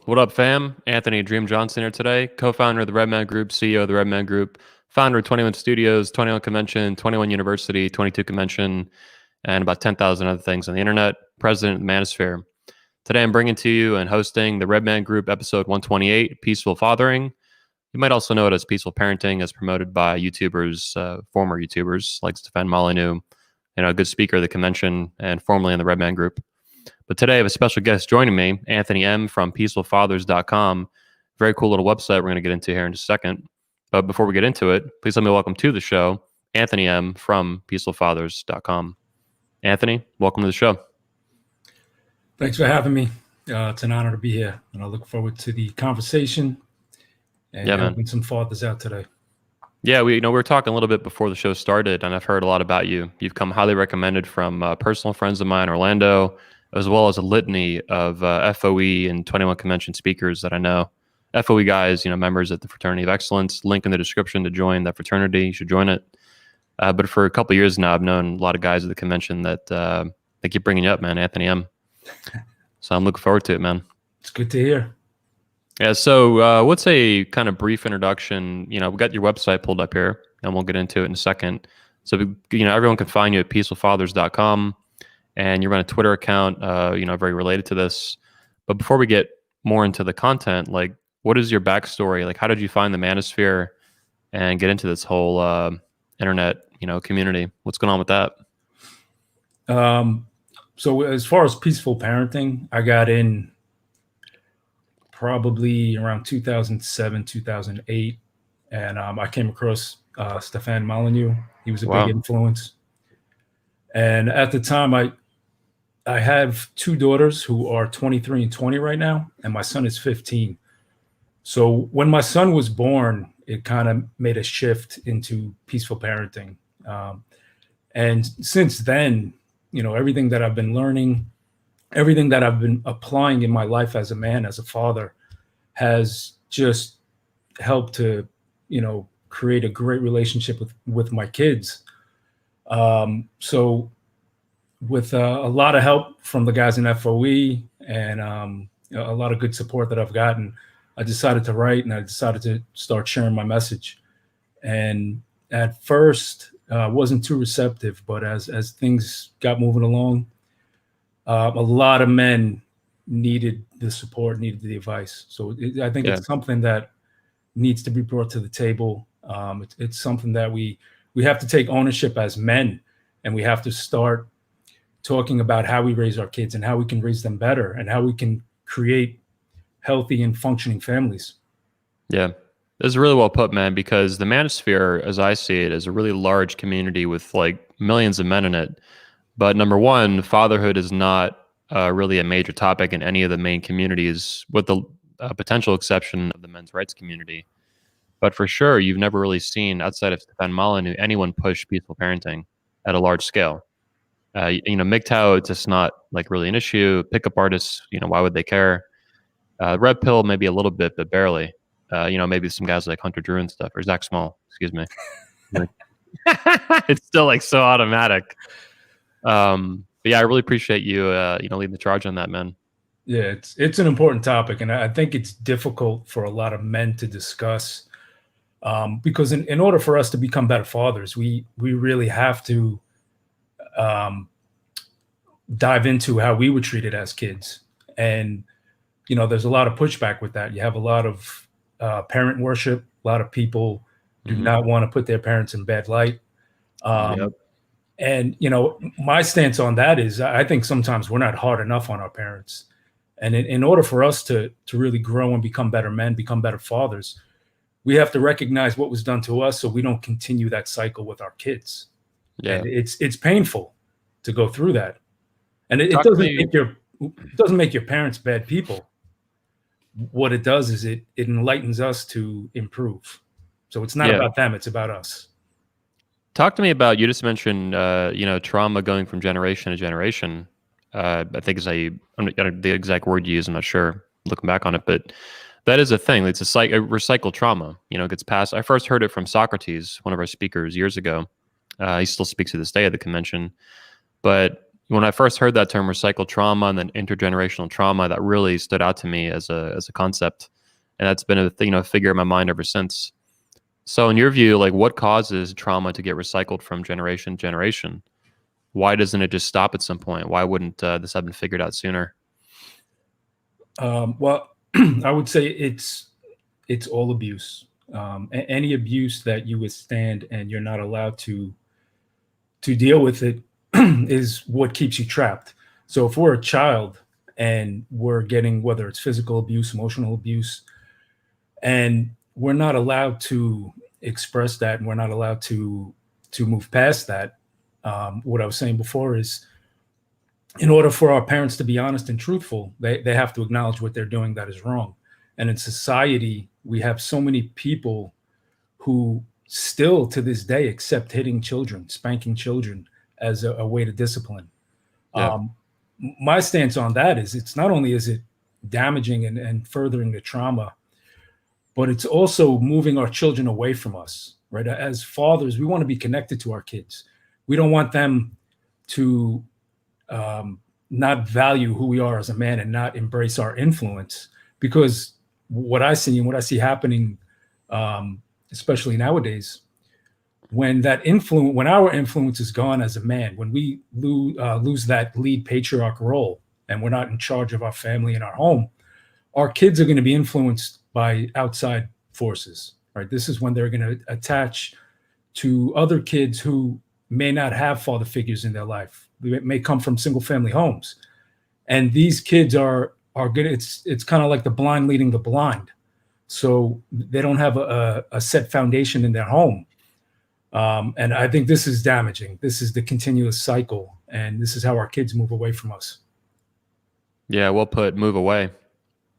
What up, fam? Anthony Dream Johnson here today, co-founder of the Redman Group, CEO of the Redman Group, founder of 21 Studios, 21 Convention, 21 University, 22 Convention, and about 10,000 other things on the internet, president of the Manosphere. Today I'm bringing to you and hosting the Redman Group episode 128, Peaceful Fathering. You might also know it as Peaceful Parenting, as promoted by YouTubers, former YouTubers like Stefan Molyneux, a good speaker of the convention and formerly in the Redman Group. But today I have a special guest joining me, Anthony M. from peacefulfathers.com. Very cool little website we're going to get into here in just a second. But before we get into it, please let me welcome to the show, Anthony M. from peacefulfathers.com. Anthony, welcome to the show. Thanks for having me. It's an honor to be here, and I look forward to the conversation and helping some fathers out today. Yeah, we were talking a little bit before the show started, and I've heard a lot about you. You've come highly recommended from personal friends of mine, Orlando, as well as a litany of FOE and 21 Convention speakers that I know. FOE guys, members at the Fraternity of Excellence. Link in the description to join that fraternity. You should join it. But for a couple of years now, I've known a lot of guys at the convention that they keep bringing you up, man, Anthony M. So I'm looking forward to it, man. It's good to hear. Yeah, so what's a kind of brief introduction? We got your website pulled up here, and we'll get into it in a second. So, everyone can find you at peacefulfathers.com. And you run a Twitter account, very related to this. But before we get more into the content, what is your backstory? How did you find the Manosphere and get into this whole internet, community? What's going on with that? So as far as peaceful parenting, I got in probably around 2007, 2008. And I came across Stefan Molyneux. He was a big influence. And at the time, I have two daughters who are 23 and 20 right now, and my son is 15. So when my son was born, it kind of made a shift into peaceful parenting. And since then, everything that I've been learning, everything that I've been applying in my life as a man, as a father, has just helped to, create a great relationship with my kids. So with a lot of help from the guys in FOE and a lot of good support that I've gotten, I decided to write, and I decided to start sharing my message. And at first, wasn't too receptive, but as things got moving along, a lot of men needed the support, needed the advice. So I think it's something that needs to be brought to the table. It's something that we have to take ownership as men, and we have to start talking about how we raise our kids and how we can raise them better and how we can create healthy and functioning families. Yeah, that's really well put, man, because the Manosphere, as I see it, is a really large community with millions of men in it. But number one, fatherhood is not really a major topic in any of the main communities, with the potential exception of the men's rights community. But for sure, you've never really seen, outside of Stefan Molyneux, anyone push peaceful parenting at a large scale. MGTOW, it's just not really an issue. Pickup artists, why would they care? Red pill, maybe a little bit, but barely. Maybe some guys like Hunter Drew and stuff, or Zach Small, excuse me. It's still so automatic. But yeah, I really appreciate you, leading the charge on that, man. Yeah, it's an important topic, and I think it's difficult for a lot of men to discuss, because in order for us to become better fathers, we really have to dive into how we were treated as kids. And, there's a lot of pushback with that. You have a lot of parent worship. A lot of people do not want to put their parents in bad light. And, my stance on that is I think sometimes we're not hard enough on our parents. And in order for us to really grow and become better men, become better fathers, we have to recognize what was done to us so we don't continue that cycle with our kids. Yeah. And it's painful to go through that. And it doesn't make your parents bad people. What it does is it enlightens us to improve. So it's not about them, it's about us. Talk to me about, you just mentioned, trauma going from generation to generation. I think is the exact word you use. I'm not sure looking back on it, but that is a thing. It's a recycled trauma, gets passed. I first heard it from Socrates, one of our speakers years ago. He still speaks to this day at the convention, but when I first heard that term, recycled trauma and then intergenerational trauma, that really stood out to me as a concept, and that's been a figure in my mind ever since. So, in your view, like, what causes trauma to get recycled from generation to generation? Why doesn't it just stop at some point? Why wouldn't this have been figured out sooner? Well, I would say it's all abuse. Any abuse that you withstand and you're not allowed to deal with it is what keeps you trapped. So if we're a child and we're getting, whether it's physical abuse, emotional abuse, and we're not allowed to express that, and we're not allowed to move past that, what I was saying before is, in order for our parents to be honest and truthful, they have to acknowledge what they're doing that is wrong. And in society, we have so many people who still to this day accept hitting children, spanking children as a way to discipline. Yeah. My stance on that is, it's not only is it damaging and furthering the trauma, but it's also moving our children away from us, right? As fathers, we want to be connected to our kids. We don't want them to not value who we are as a man and not embrace our influence, because what I see and what I see happening, especially nowadays, when our influence is gone as a man, when we lose that lead patriarch role and we're not in charge of our family and our home, our kids are going to be influenced by outside forces, right? This is when they're going to attach to other kids who may not have father figures in their life. They may come from single family homes, and these kids are good. It's kind of like the blind leading the blind. So they don't have a set foundation in their home. And I think this is damaging. This is the continuous cycle, and this is how our kids move away from us. Yeah, well put. Move away.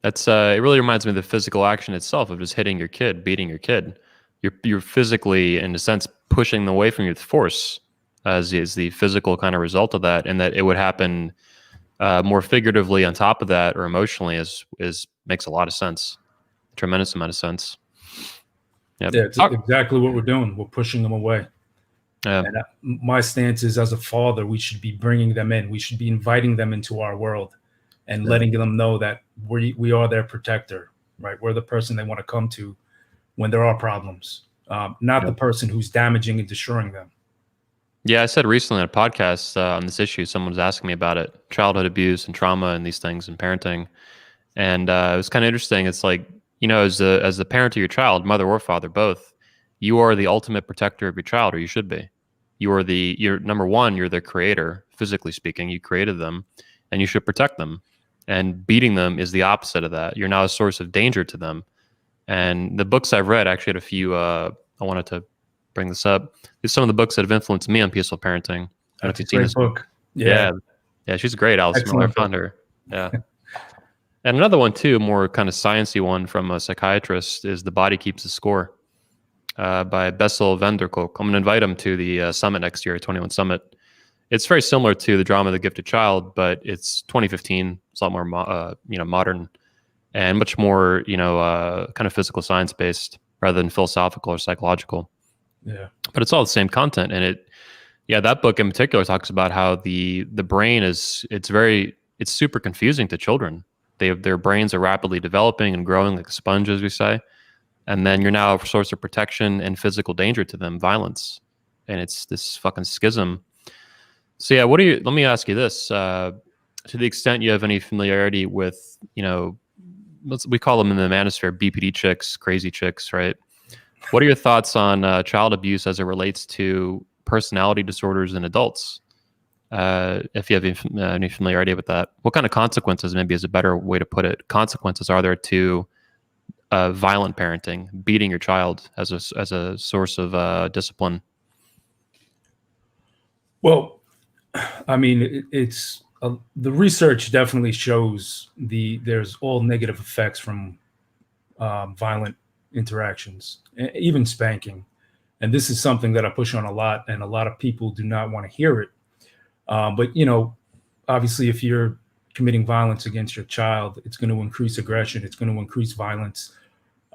That's it. Really reminds me of the physical action itself of just hitting your kid, beating your kid. You're physically, in a sense, pushing them away from you with force, as is the physical kind of result of that, and that it would happen more figuratively on top of that, or emotionally, is makes a lot of sense. A tremendous amount of sense. Yep. Yeah, it's exactly what we're doing. We're pushing them away. Yeah. And my stance is, as a father, we should be bringing them in. We should be inviting them into our world and letting them know that we are their protector, right? We're the person they want to come to when there are problems, not the person who's damaging and destroying them. Yeah, I said recently on a podcast on this issue, someone was asking me about it, childhood abuse and trauma and these things and parenting. And it was kind of interesting. It's like, as the parent of your child, mother or father, both, you are the ultimate protector of your child, or you should be. You're number one, you're their creator, physically speaking. You created them, and you should protect them. And beating them is the opposite of that. You're now a source of danger to them. And the books I've read, actually had a few, I wanted to bring this up. These are some of the books that have influenced me on peaceful parenting. I don't know if you've seen this book. Yeah, she's great. Alice Miller, found her. Yeah. And another one too, more kind of sciencey one from a psychiatrist, is The Body Keeps the Score by Bessel van der Kolk. I'm going to invite him to the summit next year, 21 Summit. It's very similar to The Drama of the Gifted Child, but it's 2015. It's a lot more modern and much more kind of physical science based rather than philosophical or psychological. Yeah. But it's all the same content, and that book in particular talks about how the brain it's super confusing to children. Their brains are rapidly developing and growing like a sponge, as we say. And then you're now a source of protection and physical danger to them, violence. And it's this fucking schism. So yeah, let me ask you this, to the extent you have any familiarity with, we call them in the manosphere BPD chicks, crazy chicks, right? What are your thoughts on child abuse as it relates to personality disorders in adults? If you have any familiarity with that, what kind of consequences, maybe is a better way to put it, consequences are there to violent parenting, beating your child as a source of discipline? Well, I mean, it's the research definitely shows there's all negative effects from violent interactions, even spanking. And this is something that I push on a lot, and a lot of people do not want to hear it. But obviously, if you're committing violence against your child, it's going to increase aggression. It's going to increase violence.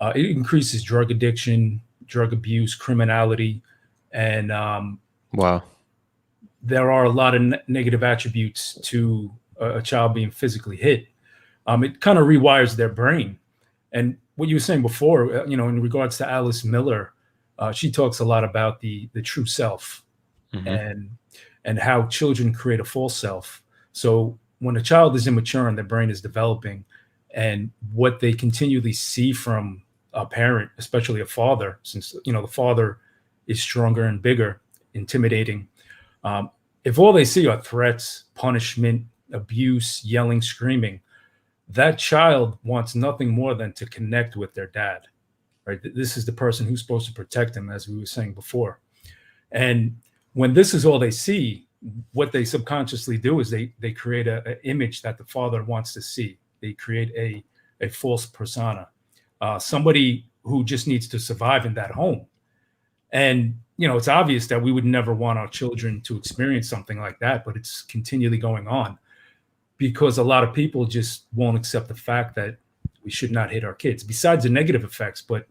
It increases drug addiction, drug abuse, criminality, and wow. there are a lot of negative attributes to a child being physically hit. It kind of rewires their brain. And what you were saying before, in regards to Alice Miller, she talks a lot about the true self, and how children create a false self. So when a child is immature and their brain is developing, and what they continually see from a parent, especially a father, since the father is stronger and bigger, intimidating. If all they see are threats, punishment, abuse, yelling, screaming, that child wants nothing more than to connect with their dad, right? This is the person who's supposed to protect them, as we were saying before. And when this is all they see, what they subconsciously do is they create an image that the father wants to see. They create a false persona, somebody who just needs to survive in that home. And it's obvious that we would never want our children to experience something like that, but it's continually going on because a lot of people just won't accept the fact that we should not hit our kids, besides the negative effects. But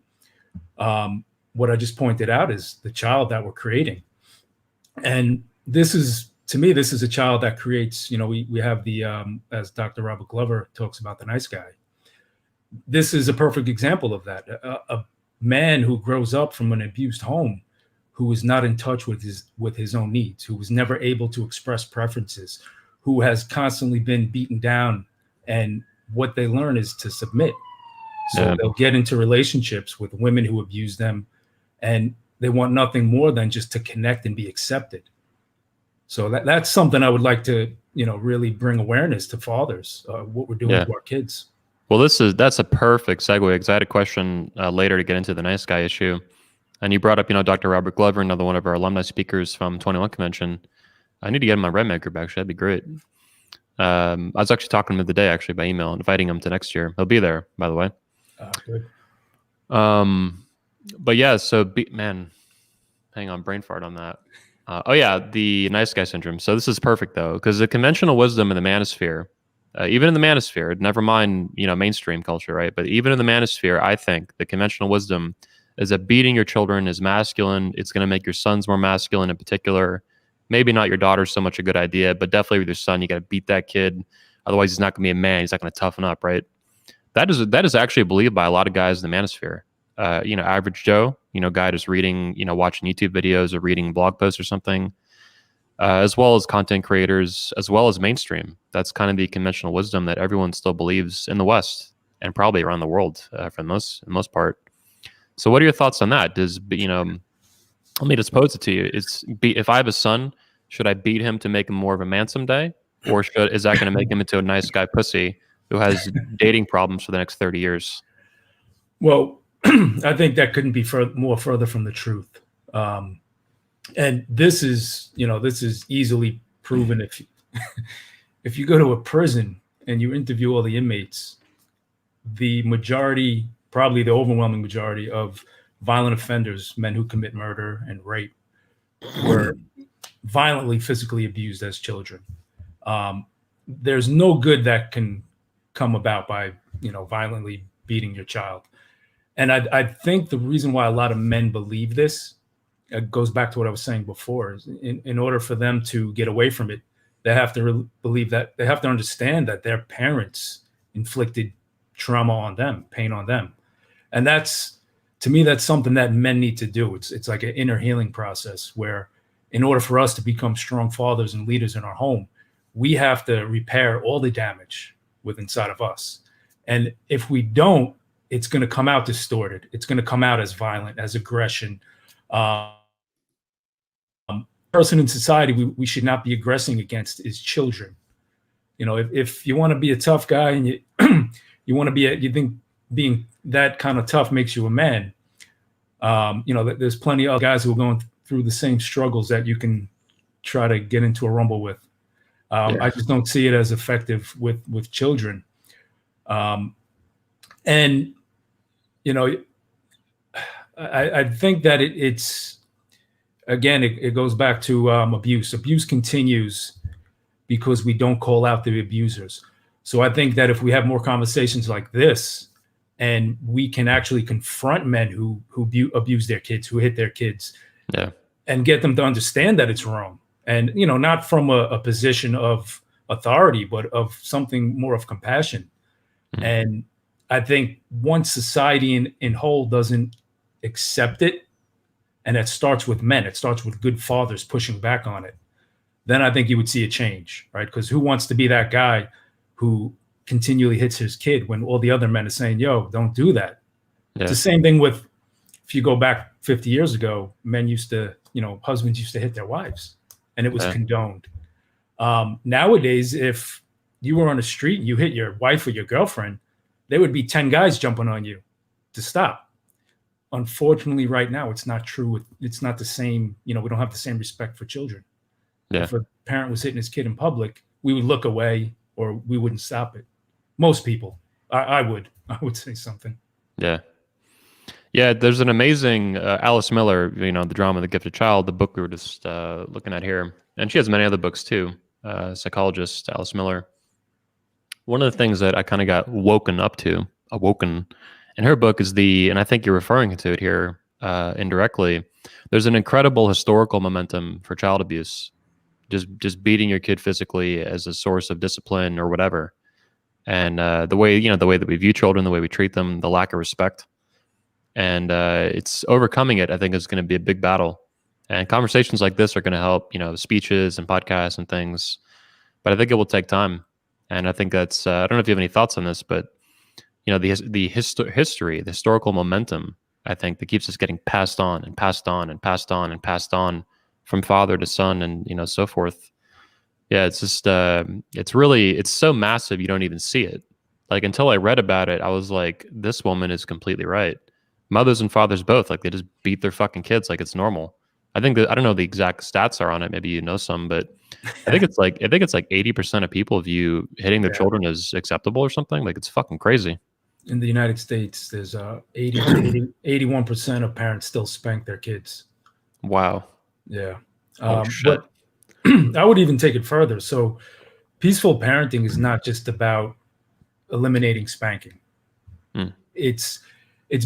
what I just pointed out is the child that we're creating. And this is, to me, this is a child that creates, we have the, as Dr. Robert Glover talks about, the nice guy. This is a perfect example of that. A man who grows up from an abused home, who is not in touch with his own needs, who was never able to express preferences, who has constantly been beaten down, and what they learn is to submit. So they'll get into relationships with women who abuse them, and they want nothing more than just to connect and be accepted. So that's something I would like to, really bring awareness to fathers, what we're doing to our kids. Well, that's a perfect segue, because I had a question later to get into the nice guy issue. And you brought up, Dr. Robert Glover, another one of our alumni speakers from 21 Convention. I need to get him in my RedMed group, actually. That'd be great. I was actually talking to him today, actually, by email, inviting him to next year. He'll be there, by the way. Good. But yeah, so, man, hang on, brain fart on that. The nice guy syndrome. So this is perfect, though, because the conventional wisdom in the manosphere, even in the manosphere, never mind, mainstream culture, right? But even in the manosphere, I think the conventional wisdom is that beating your children is masculine. It's going to make your sons more masculine in particular. Maybe not your daughter so much a good idea, but definitely with your son, you got to beat that kid. Otherwise, he's not going to be a man. He's not going to toughen up, right? That is actually believed by a lot of guys in the manosphere. Average Joe, guy just reading, watching YouTube videos or reading blog posts or something, as well as content creators, as well as mainstream. That's kind of the conventional wisdom that everyone still believes in the West and probably around the world for the most part. So what are your thoughts on that? Let me just pose it to you. If I have a son, should I beat him to make him more of a man someday? Or is that going to make him into a nice guy pussy who has dating problems for the next 30 years? Well, I think that couldn't be more further from the truth. And this is easily proven. If you go to a prison and you interview all the inmates, the majority, probably the overwhelming majority of violent offenders, men who commit murder and rape, were violently physically abused as children. There's no good that can come about by violently beating your child. And I think the reason why a lot of men believe this goes back to what I was saying before. Is in order for them to get away from it, they have to believe that they have to understand that their parents inflicted trauma on them, pain on them. And to me, that's something that men need to do. It's like an inner healing process where, in order for us to become strong fathers and leaders in our home, we have to repair all the damage within inside of us. And if we don't, it's going to come out distorted. It's going to come out as violent, as aggression. Person in society we should not be aggressing against is children. If you want to be a tough guy and you want to you think being that kind of tough makes you a man, there's plenty of guys who are going through the same struggles that you can try to get into a rumble with. I just don't see it as effective with children. And I think that it's again, it goes back to abuse. Abuse continues because we don't call out the abusers. So I think that if we have more conversations like this, and we can actually confront men who abuse their kids, who hit their kids, and get them to understand that it's wrong. and not from a position of authority, but of something more of compassion. Mhm. And I think once society in whole doesn't accept it, and it starts with men, it starts with good fathers pushing back on it, then I think you would see a change, right? Because who wants to be that guy who continually hits his kid when all the other men are saying, yo, don't do that? It's Yeah. the same thing with, if you go back 50 years ago, men used to, husbands used to hit their wives, and it was Yeah. condoned. Nowadays, if you were on the street and you hit your wife or your girlfriend, there would be 10 guys jumping on you to stop. Unfortunately, right now, it's not true. It's not the same. We don't have the same respect for children. Yeah. If a parent was hitting his kid in public, we would look away or we wouldn't stop it. Most people, I would say something. Yeah. Yeah, there's an amazing Alice Miller, the drama The Gifted Child, the book we were just looking at here. And she has many other books too. Psychologist Alice Miller. One of the things that I kind of got awoken in her book is and I think you're referring to it here indirectly, there's an incredible historical momentum for child abuse. Just beating your kid physically as a source of discipline or whatever. And the way that we view children, the way we treat them, the lack of respect. And it's overcoming it, I think, is going to be a big battle. And conversations like this are going to help, speeches and podcasts and things. But I think it will take time. And I think that's, I don't know if you have any thoughts on this, but, the history, the historical momentum, I think, that keeps us getting passed on and passed on and passed on and passed on from father to son and, so forth. Yeah, it's just, it's so massive you don't even see it. Like, until I read about it, I was like, this woman is completely right. Mothers and fathers both, like, they just beat their fucking kids like it's normal. I think that, I don't know the exact stats are on it. Maybe you know some, but I think it's like 80% of people view hitting their Yeah. children as acceptable or something. Like, it's fucking crazy. In the United States, there's 80 to 81% of parents still spank their kids. Wow. Yeah. Holy shit. But I would even take it further. So peaceful parenting is not just about eliminating spanking. It's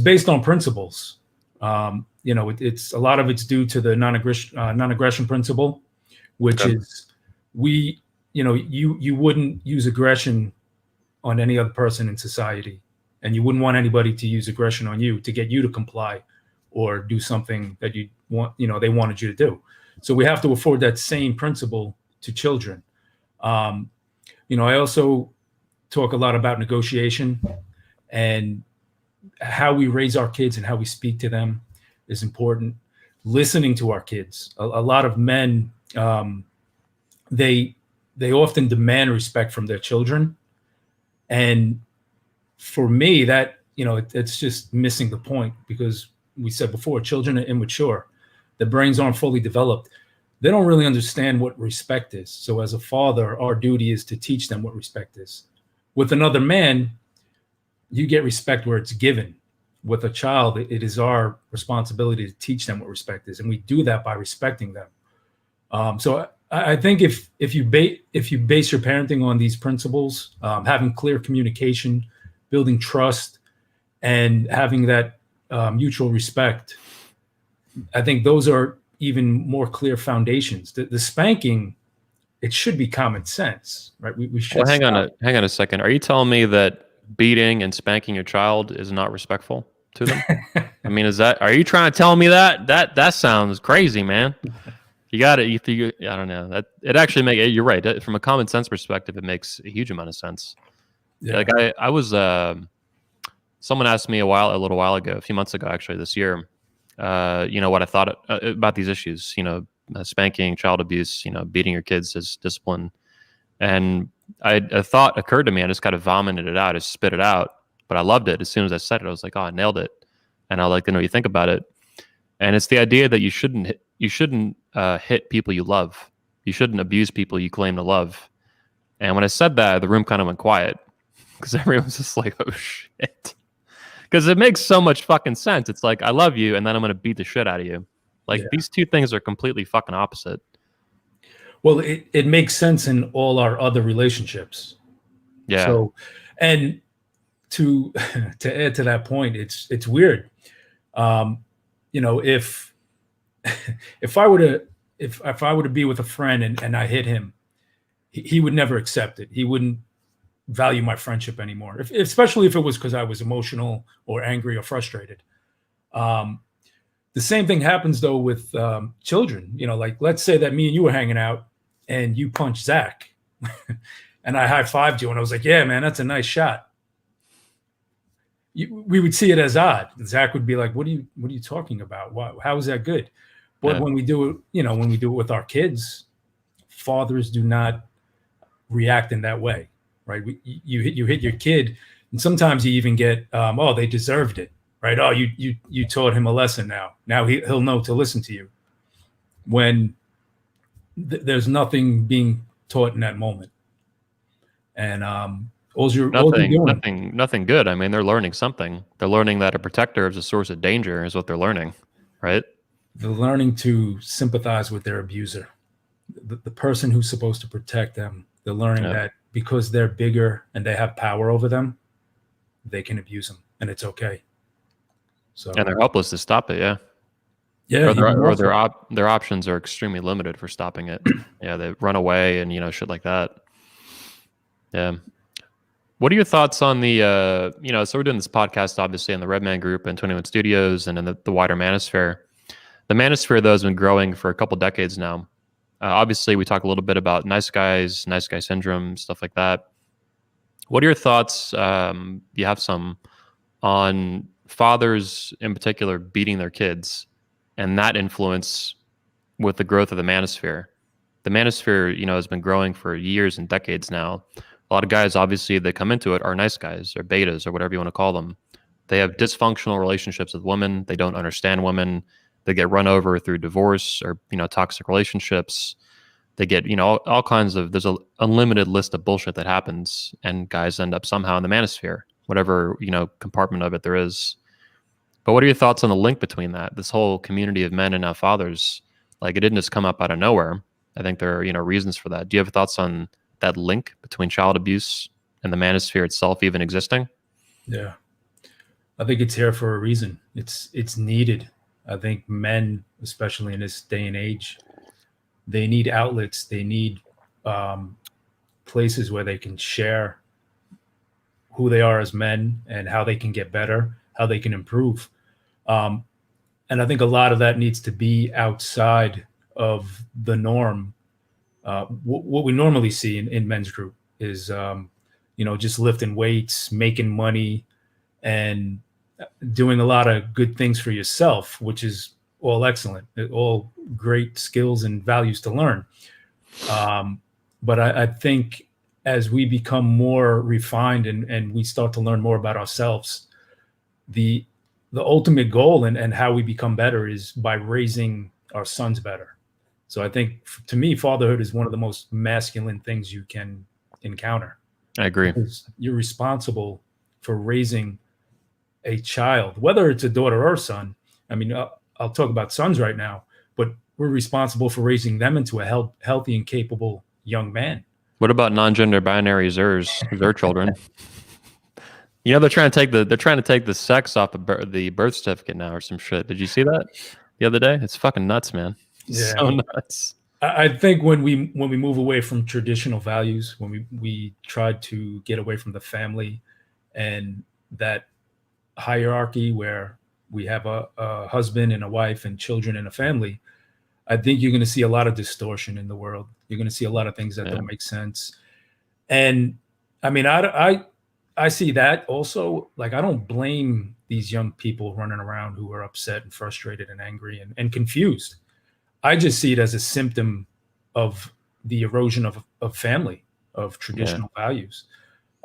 based on principles. It's a lot of it's due to the non-aggression principle, which is you wouldn't use aggression on any other person in society, and you wouldn't want anybody to use aggression on you to get you to comply or do something that they wanted you to do. So we have to afford that same principle to children. I also talk a lot about negotiation, and how we raise our kids and how we speak to them is important. Listening to our kids. A lot of men, they often demand respect from their children, and for me, that it's just missing the point, because we said before, children are immature, their brains aren't fully developed, they don't really understand what respect is. So as a father, our duty is to teach them what respect is. With another man, you get respect where it's given. With a child, it is our responsibility to teach them what respect is, and we do that by respecting them. So I think if you base your parenting on these principles, having clear communication, building trust, and having that mutual respect, I think those are even more clear foundations. The spanking, it should be common sense, right? We should. Well, hang on a second. Are you telling me that beating and spanking your child is not respectful to them? I mean, are you trying to tell me that? That sounds crazy, man. You got it. I don't know. It actually you're right. From a common sense perspective, it makes a huge amount of sense. Yeah. Like I was, someone asked me a little while ago, a few months ago, actually this year, what I thought about these issues, spanking, child abuse, beating your kids as discipline. And a thought occurred to me. I just kind of vomited it out. I spit it out, but I loved it. As soon as I said it, I was like, oh, I nailed it. And I'd like to know what you think about it. And it's the idea that you shouldn't hit people you love. You shouldn't abuse people you claim to love. And when I said that, the room kind of went quiet, because everyone was just like, oh shit. Because it makes so much fucking sense. It's like, I love you, and then I'm going to beat the shit out of you. Like, these two things are completely fucking opposite. Well, it makes sense in all our other relationships. Yeah. So, and to add to that point, it's weird. If I were to if I were to be with a friend and I hit him, he would never accept it. He wouldn't value my friendship anymore, especially if it was because I was emotional or angry or frustrated. Um, the same thing happens though with children. You know, like let's say that me and you were hanging out and you punched Zach, and I high fived you and I was like, "Yeah, man, that's a nice shot." We would see it as odd. Zach would be like, what are you talking about? How is that good? But Yeah. when we do it, when we do it with our kids, fathers do not react in that way, right? You hit your kid, and sometimes you even get, oh, they deserved it, right? Oh, you taught him a lesson now. Now he'll know to listen to you. When there's nothing being taught in that moment, and all you're doing, Nothing good. I mean, they're learning something. They're learning that a protector is a source of danger is what they're learning, right? they're learning to sympathize with their abuser, the person who's supposed to protect them. They're learning that because they're bigger and they have power over them, they can abuse them, and it's okay. So, and they're helpless to stop it. Yeah. yeah, Or their options are extremely limited for stopping it. Yeah, they run away and shit like that. Yeah. What are your thoughts on the so we're doing this podcast obviously in the Redman Group and 21 Studios and in the wider manosphere. The manosphere though has been growing for a couple decades now. Obviously, we talk a little bit about nice guy syndrome, stuff like that. What are your thoughts? You have some on fathers in particular beating their kids and that influence with the growth of the manosphere. The manosphere, has been growing for years and decades now. A lot of guys, obviously, that come into it are nice guys or betas or whatever you want to call them. They have dysfunctional relationships with women. They don't understand women. They get run over through divorce or, toxic relationships. They get, all kinds of, there's an unlimited list of bullshit that happens, and guys end up somehow in the manosphere, whatever, compartment of it there is. But what are your thoughts on the link between that? This whole community of men and now fathers, like it didn't just come up out of nowhere. I think there are, reasons for that. Do you have thoughts on that link between child abuse and the manosphere itself even existing? Yeah, I think it's here for a reason. It's needed. I think men, especially in this day and age, they need outlets. They need places where they can share who they are as men and how they can get better, how they can improve. And I think a lot of that needs to be outside of the norm. What we normally see in men's group is, just lifting weights, making money, and doing a lot of good things for yourself, which is all excellent, all great skills and values to learn. But I think as we become more refined and we start to learn more about ourselves, the ultimate goal and how we become better is by raising our sons better. So I think to me, fatherhood is one of the most masculine things you can encounter. I agree. Because you're responsible for raising a child, whether it's a daughter or a son. I mean, I'll talk about sons right now, but we're responsible for raising them into a healthy and capable young man. What about non-gender binary their children? They're trying to take the sex off of the birth certificate now or some shit. Did you see that the other day? It's fucking nuts, man. Yeah. So nuts. I think when we move away from traditional values, when we try to get away from the family and that hierarchy where we have a husband and a wife and children and a family, I think you're going to see a lot of distortion in the world. You're going to see a lot of things that don't make sense. And I mean, I see that also. Like, I don't blame these young people running around who are upset and frustrated and angry and confused. I just see it as a symptom of the erosion of family, of traditional values.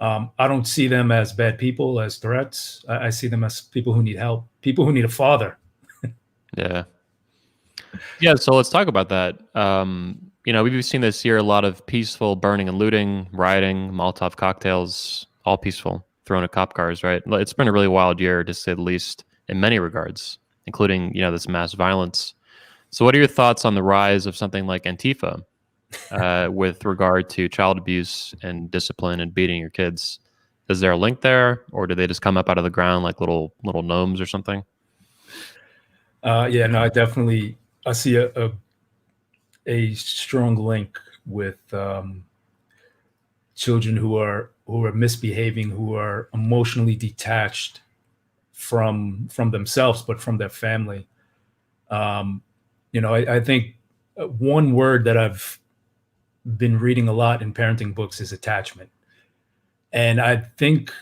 I don't see them as bad people, as threats. I see them as people who need help, people who need a father. Yeah. Yeah. So let's talk about that. We've seen this year a lot of peaceful burning and looting, rioting, Molotov cocktails, all peaceful, thrown at cop cars, right? It's been a really wild year, to say the least, in many regards, including, this mass violence. So what are your thoughts on the rise of something like Antifa with regard to child abuse and discipline and beating your kids? Is there a link there, or do they just come up out of the ground like little gnomes or something? Yeah, no, I see a strong link with children who are misbehaving, who are emotionally detached from themselves, but from their family. Um, I think one word that I've been reading a lot in parenting books is attachment. And I think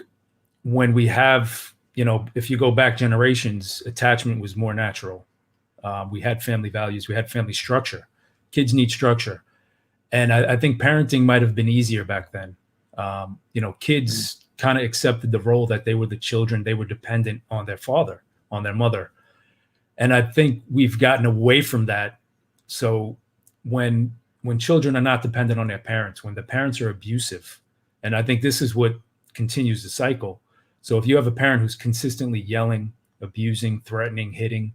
when we have, if you go back generations, attachment was more natural. We had family values, we had family structure. Kids need structure. And I think parenting might have been easier back then. Kids kind of accepted the role that they were the children, they were dependent on their father, on their mother. And I think we've gotten away from that. So when children are not dependent on their parents, when the parents are abusive, and I think this is what continues the cycle. So if you have a parent who's consistently yelling, abusing, threatening, hitting,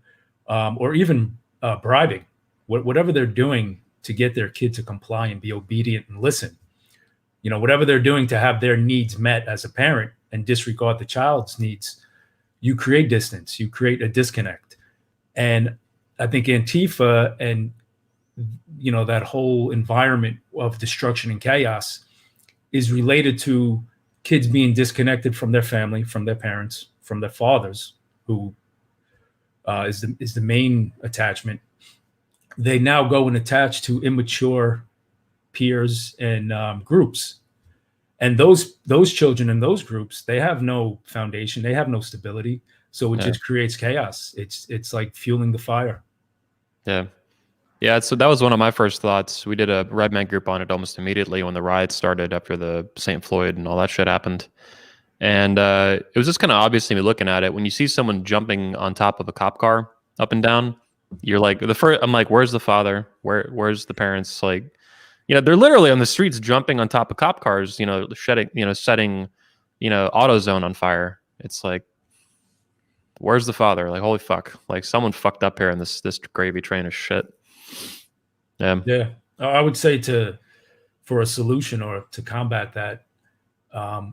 or even bribing, whatever they're doing to get their kid to comply and be obedient and listen, whatever they're doing to have their needs met as a parent and disregard the child's needs, you create distance, you create a disconnect. And I think Antifa and that whole environment of destruction and chaos is related to kids being disconnected from their family, from their parents, from their fathers, who is the main attachment. They now go and attach to immature peers and groups, and those children in those groups, they have no foundation, they have no stability, so it just creates chaos. It's like fueling the fire. Yeah, so that was one of my first thoughts. We did a Red Man group on it almost immediately when the riots started after the St. Floyd and all that shit happened. And it was just kind of obvious to me looking at it. When you see someone jumping on top of a cop car up and down, you're like, I'm like, where's the father? Where's the parents? Like, they're literally on the streets jumping on top of cop cars, setting, AutoZone on fire. It's like, where's the father? Like, holy fuck. Like, someone fucked up here in this gravy train of shit. Yeah. I would say for a solution or to combat that,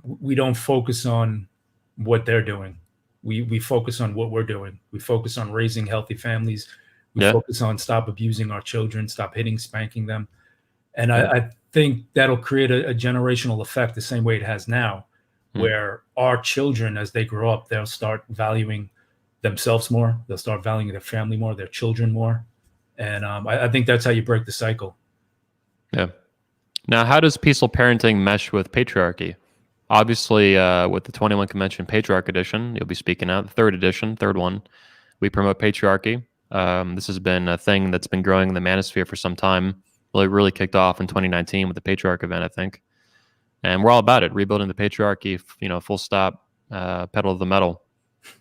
we don't focus on what they're doing. We focus on what we're doing. We focus on raising healthy families. We focus on stop abusing our children, stop hitting, spanking them. And I think that'll create a generational effect the same way it has now, where our children, as they grow up, they'll start valuing themselves more. They'll start valuing their family more, their children more. And I think that's how you break the cycle. Yeah. Now, how does peaceful parenting mesh with patriarchy? Obviously, with the 21 Convention Patriarch Edition, you'll be speaking out. The third one, we promote patriarchy. This has been a thing that's been growing in the manosphere for some time. Well, it really kicked off in 2019 with the Patriarch event, I think. And we're all about it, rebuilding the patriarchy, full stop, pedal to the metal.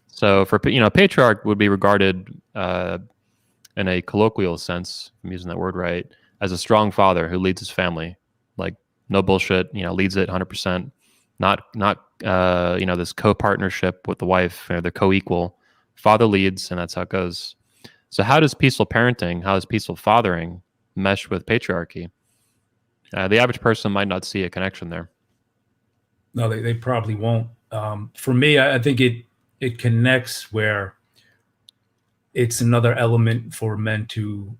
So for, patriarch would be regarded in a colloquial sense, if I'm using that word right, as a strong father who leads his family, like no bullshit, leads it 100%, not this co-partnership with the wife, they're co-equal. Father leads, and that's how it goes. So how does peaceful parenting, how does peaceful fathering mesh with patriarchy? The average person might not see a connection there. No, they probably won't. For me, I think it connects where it's another element for men to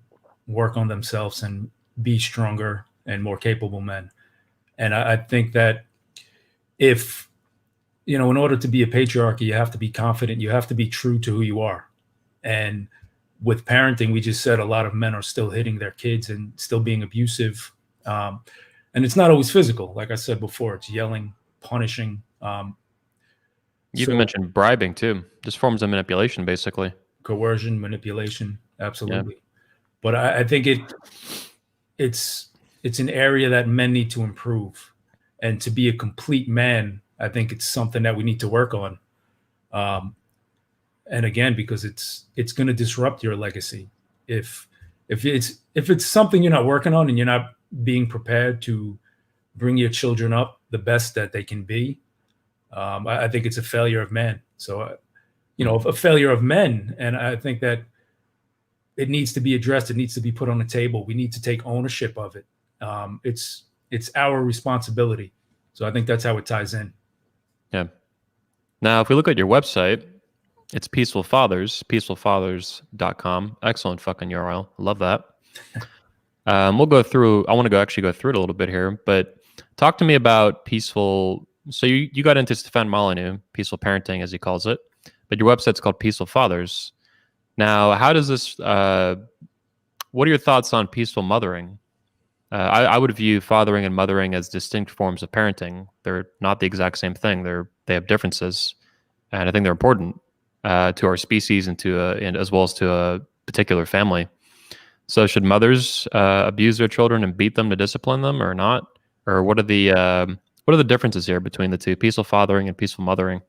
work on themselves and be stronger and more capable men. And I think that if, in order to be a patriarchy, you have to be confident, you have to be true to who you are. And with parenting, we just said a lot of men are still hitting their kids and still being abusive. And it's not always physical. Like I said before, it's yelling, punishing. You even mentioned bribing too, just forms of manipulation, basically. Coercion, manipulation, absolutely. Yeah. But I think it's an area that men need to improve. And to be a complete man, I think it's something that we need to work on. And again, because it's going to disrupt your legacy. If it's something you're not working on and you're not being prepared to bring your children up the best that they can be, I think it's a failure of man. So, a failure of men. And I think that it needs to be addressed. It needs to be put on the table. We need to take ownership of it. It's our responsibility. So I think that's how it ties in. Yeah. Now, if we look at your website, it's Peaceful Fathers, peacefulfathers.com. Excellent fucking URL. Love that. We'll go through. I want to actually go through it a little bit here, but talk to me about peaceful. So you got into Stefan Molyneux, peaceful parenting, as he calls it, but your website's called Peaceful Fathers. Now, how does this? What are your thoughts on peaceful mothering? I would view fathering and mothering as distinct forms of parenting. They're not the exact same thing. They have differences, and I think they're important to our species and as well as to a particular family. So, should mothers abuse their children and beat them to discipline them, or not? Or what are the differences here between the two, peaceful fathering and peaceful mothering?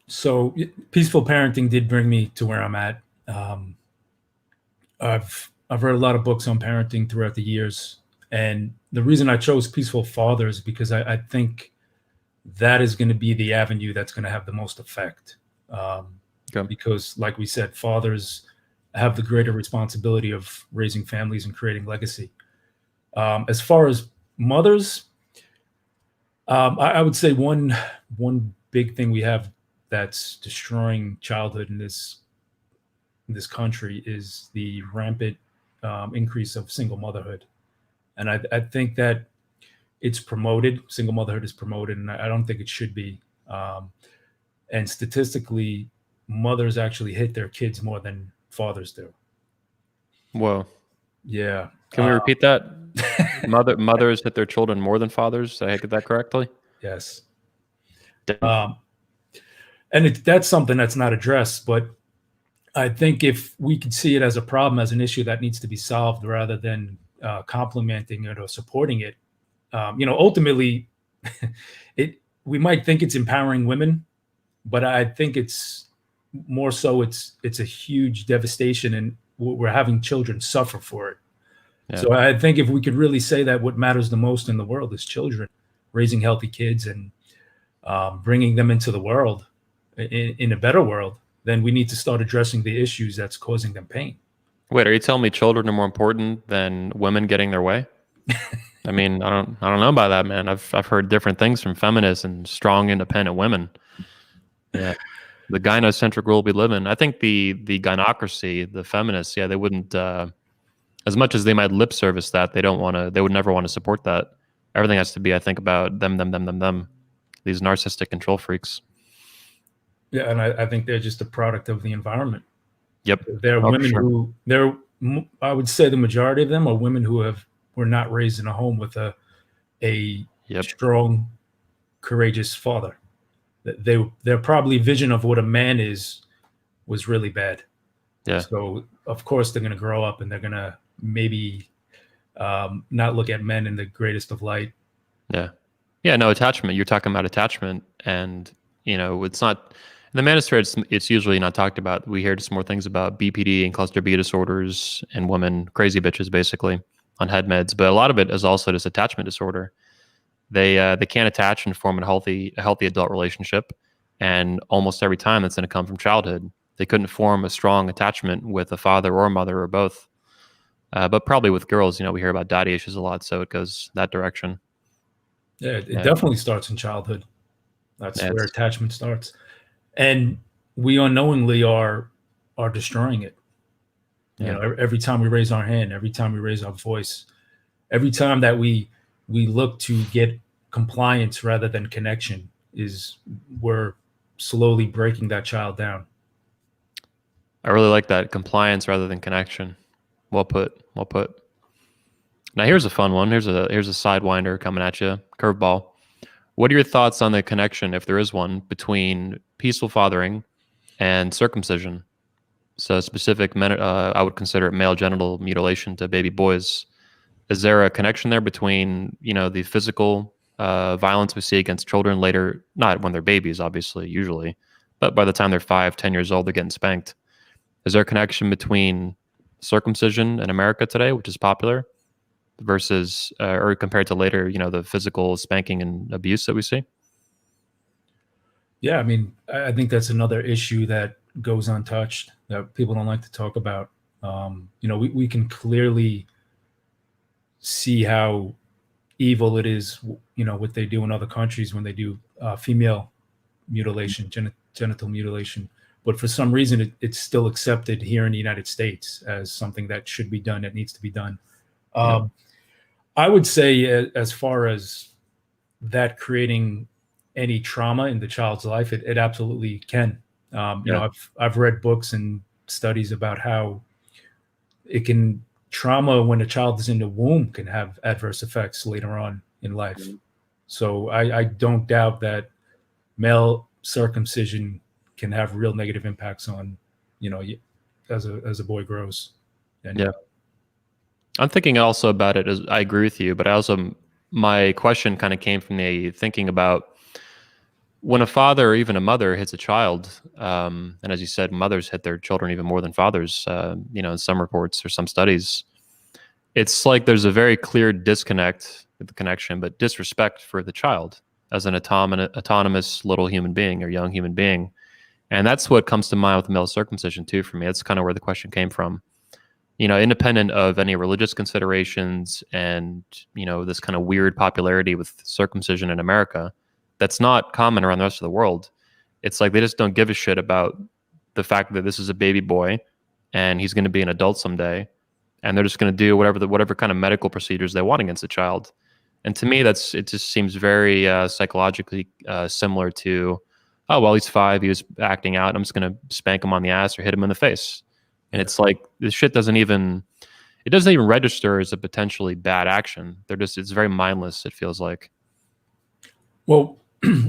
So peaceful parenting did bring me to where I'm at. I've read a lot of books on parenting throughout the years, and the reason I chose Peaceful Father is because I think that is going to be the avenue that's going to have the most effect. Okay. Because, like we said, fathers have the greater responsibility of raising families and creating legacy. As far as mothers, I would say one big thing we have that's destroying childhood in this country is the rampant increase of single motherhood, and I think that it's promoted. Single motherhood is promoted, and I don't think it should be. And statistically, mothers actually hit their kids more than fathers do. Whoa. Yeah. Can we repeat that? Mothers hit their children more than fathers. Did I get that correctly? Yes. And that's something that's not addressed, but I think if we could see it as a problem, as an issue that needs to be solved, rather than complimenting it or supporting it, ultimately, we might think it's empowering women, but I think it's more so it's a huge devastation, and we're having children suffer for it. Yeah. So I think if we could really say that what matters the most in the world is children, raising healthy kids and bringing them into the world in a better world, then we need to start addressing the issues that's causing them pain. Wait, are you telling me children are more important than women getting their way? I mean, I don't know about that, man. I've heard different things from feminists and strong, independent women. Yeah, the gynocentric world we live in. I think the gynocracy, the feminists, yeah, they wouldn't. As much as they might lip service that, they don't want to. They would never want to support that. Everything has to be, I think, about them. These narcissistic control freaks. Yeah, and I think they're just a product of the environment. Yep. They're women I would say the majority of them are women who were not raised in a home with a strong, courageous father. Their probably vision of what a man was really bad. Yeah. So of course they're going to grow up and they're going to maybe not look at men in the greatest of light. Yeah. Yeah. No, attachment. You're talking about attachment, and it's not. In the manosphere, it's usually not talked about. We hear just more things about BPD and cluster B disorders and women, crazy bitches, basically, on head meds. But a lot of it is also just attachment disorder. They can't attach and form a healthy adult relationship, and almost every time that's going to come from childhood. They couldn't form a strong attachment with a father or a mother or both. But probably with girls, we hear about daddy issues a lot, so it goes that direction. Yeah, it definitely starts in childhood. That's where attachment starts. And we unknowingly are destroying it. Yeah. Every time we raise our hand, every time we raise our voice, every time that we look to get compliance rather than connection, we're slowly breaking that child down. I really like that, compliance rather than connection. Well put. Now here's a fun one. Here's a sidewinder coming at you, curveball. What are your thoughts on the connection, if there is one, between peaceful fathering and circumcision? So specific, I would consider it male genital mutilation to baby boys. Is there a connection there between, the physical violence we see against children later, not when they're babies, obviously, usually, but by the time they're 5, 10 years old, they're getting spanked. Is there a connection between circumcision in America today, which is popular, versus or compared to later, the physical spanking and abuse that we see? Yeah, I mean, I think that's another issue that goes untouched that people don't like to talk about. We can clearly see how evil it is, what they do in other countries when they do female mutilation, genital mutilation. But for some reason, it's still accepted here in the United States as something that should be done, that needs to be done. Um, I would say, as far as that creating any trauma in the child's life, it absolutely can. Yeah. I've read books and studies about how it can trauma when a child is in the womb can have adverse effects later on in life. Mhm. So I don't doubt that male circumcision can have real negative impacts on, as a boy grows. And Yeah. I'm thinking also about it as I agree with you, but I also, my question kind of came from the thinking about when a father or even a mother hits a child, and as you said, mothers hit their children even more than fathers, in some reports or some studies, it's like there's a very clear disconnect with the connection, but disrespect for the child as an autonomous little human being or young human being. And that's what comes to mind with male circumcision too for me. That's kind of where the question came from. Independent of any religious considerations and, this kind of weird popularity with circumcision in America that's not common around the rest of the world. It's like they just don't give a shit about the fact that this is a baby boy and he's going to be an adult someday. And they're just going to do whatever kind of medical procedures they want against the child. And to me, it just seems very psychologically similar to, oh, well, he's 5, he was acting out, I'm just going to spank him on the ass or hit him in the face. And it's like this shit doesn't even register as a potentially bad action. It's very mindless, it feels like. Well,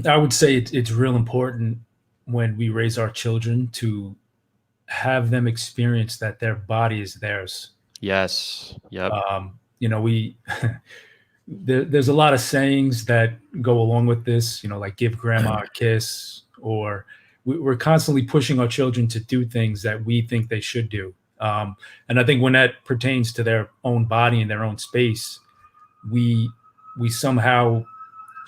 I would say it's real important when we raise our children to have them experience that their body is theirs. Yes. Yep. We there's a lot of sayings that go along with this, like give grandma a kiss, or we're constantly pushing our children to do things that we think they should do. And I think when that pertains to their own body and their own space, we somehow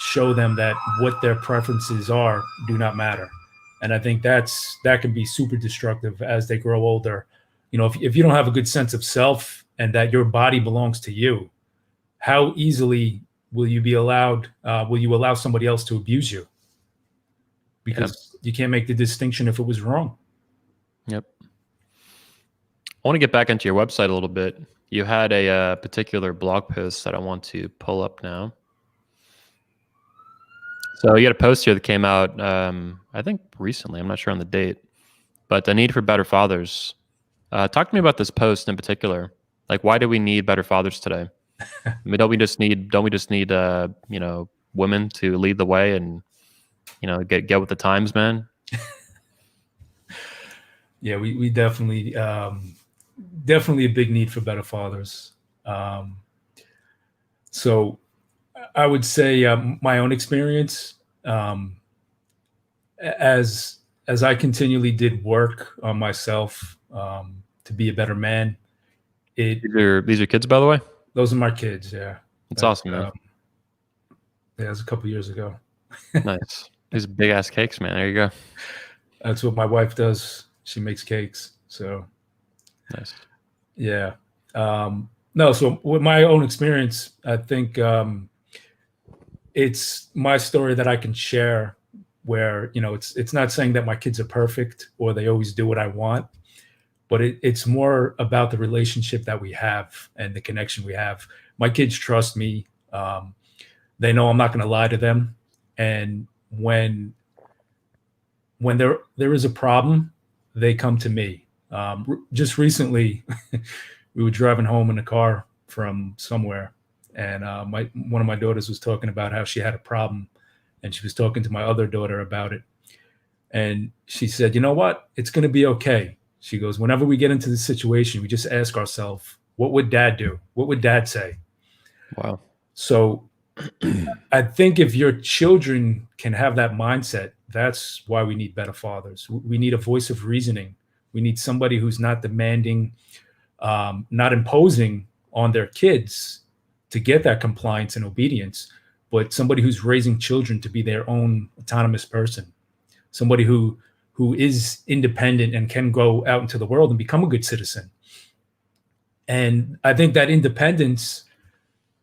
show them that what their preferences are do not matter. And I think that can be super destructive as they grow older. If you don't have a good sense of self and that your body belongs to you, how easily will you allow somebody else to abuse you? Because you can't make the distinction if it was wrong. Yep. I want to get back into your website a little bit. You had a particular blog post that I want to pull up now. So you had a post here that came out, I think recently. I'm not sure on the date, but the need for better fathers. Talk to me about this post in particular. Like, why do we need better fathers today? I mean, don't we just need women to lead the way and get with the times, man? Yeah, we definitely definitely a big need for better fathers. So I would say my own experience, as I continually did work on myself to be a better man. These are kids, by the way. Those are my kids. Yeah, that's awesome, man. Yeah, it was a couple years ago. Nice. These big ass cakes, man. There you go. That's what my wife does. She makes cakes. So nice. Yeah. No, so with my own experience, I think it's my story that I can share where, it's not saying that my kids are perfect or they always do what I want, but it's more about the relationship that we have and the connection we have. My kids trust me. They know I'm not going to lie to them. And when there is a problem, they come to me. Just recently, we were driving home in the car from somewhere, and one of my daughters was talking about how she had a problem, and she was talking to my other daughter about it. And she said, "You know what? It's going to be okay." She goes, "Whenever we get into this situation, we just ask ourselves, what would Dad do? What would Dad say?" Wow. So I think if your children can have that mindset, that's why we need better fathers. We need a voice of reasoning. We need somebody who's not demanding, not imposing on their kids to get that compliance and obedience, but somebody who's raising children to be their own autonomous person, somebody who is independent and can go out into the world and become a good citizen. And I think that independence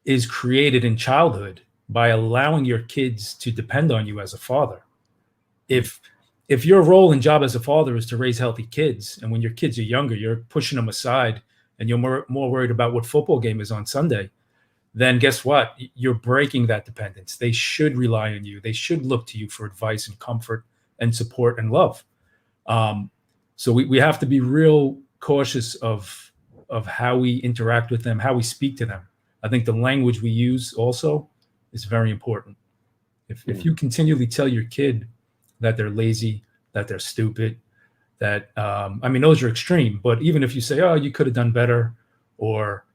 is created in childhood by allowing your kids to depend on you as a father. If your role and job as a father is to raise healthy kids, and when your kids are younger, you're pushing them aside and you're more worried about what football game is on Sunday, then guess what? You're breaking that dependence. They should rely on you. They should look to you for advice and comfort and support and love. So we have to be real cautious of how we interact with them, how we speak to them. I think the language we use also is very important. If you continually tell your kid that they're lazy, that they're stupid, that I mean, those are extreme. But even if you say, "Oh, you could have done better," or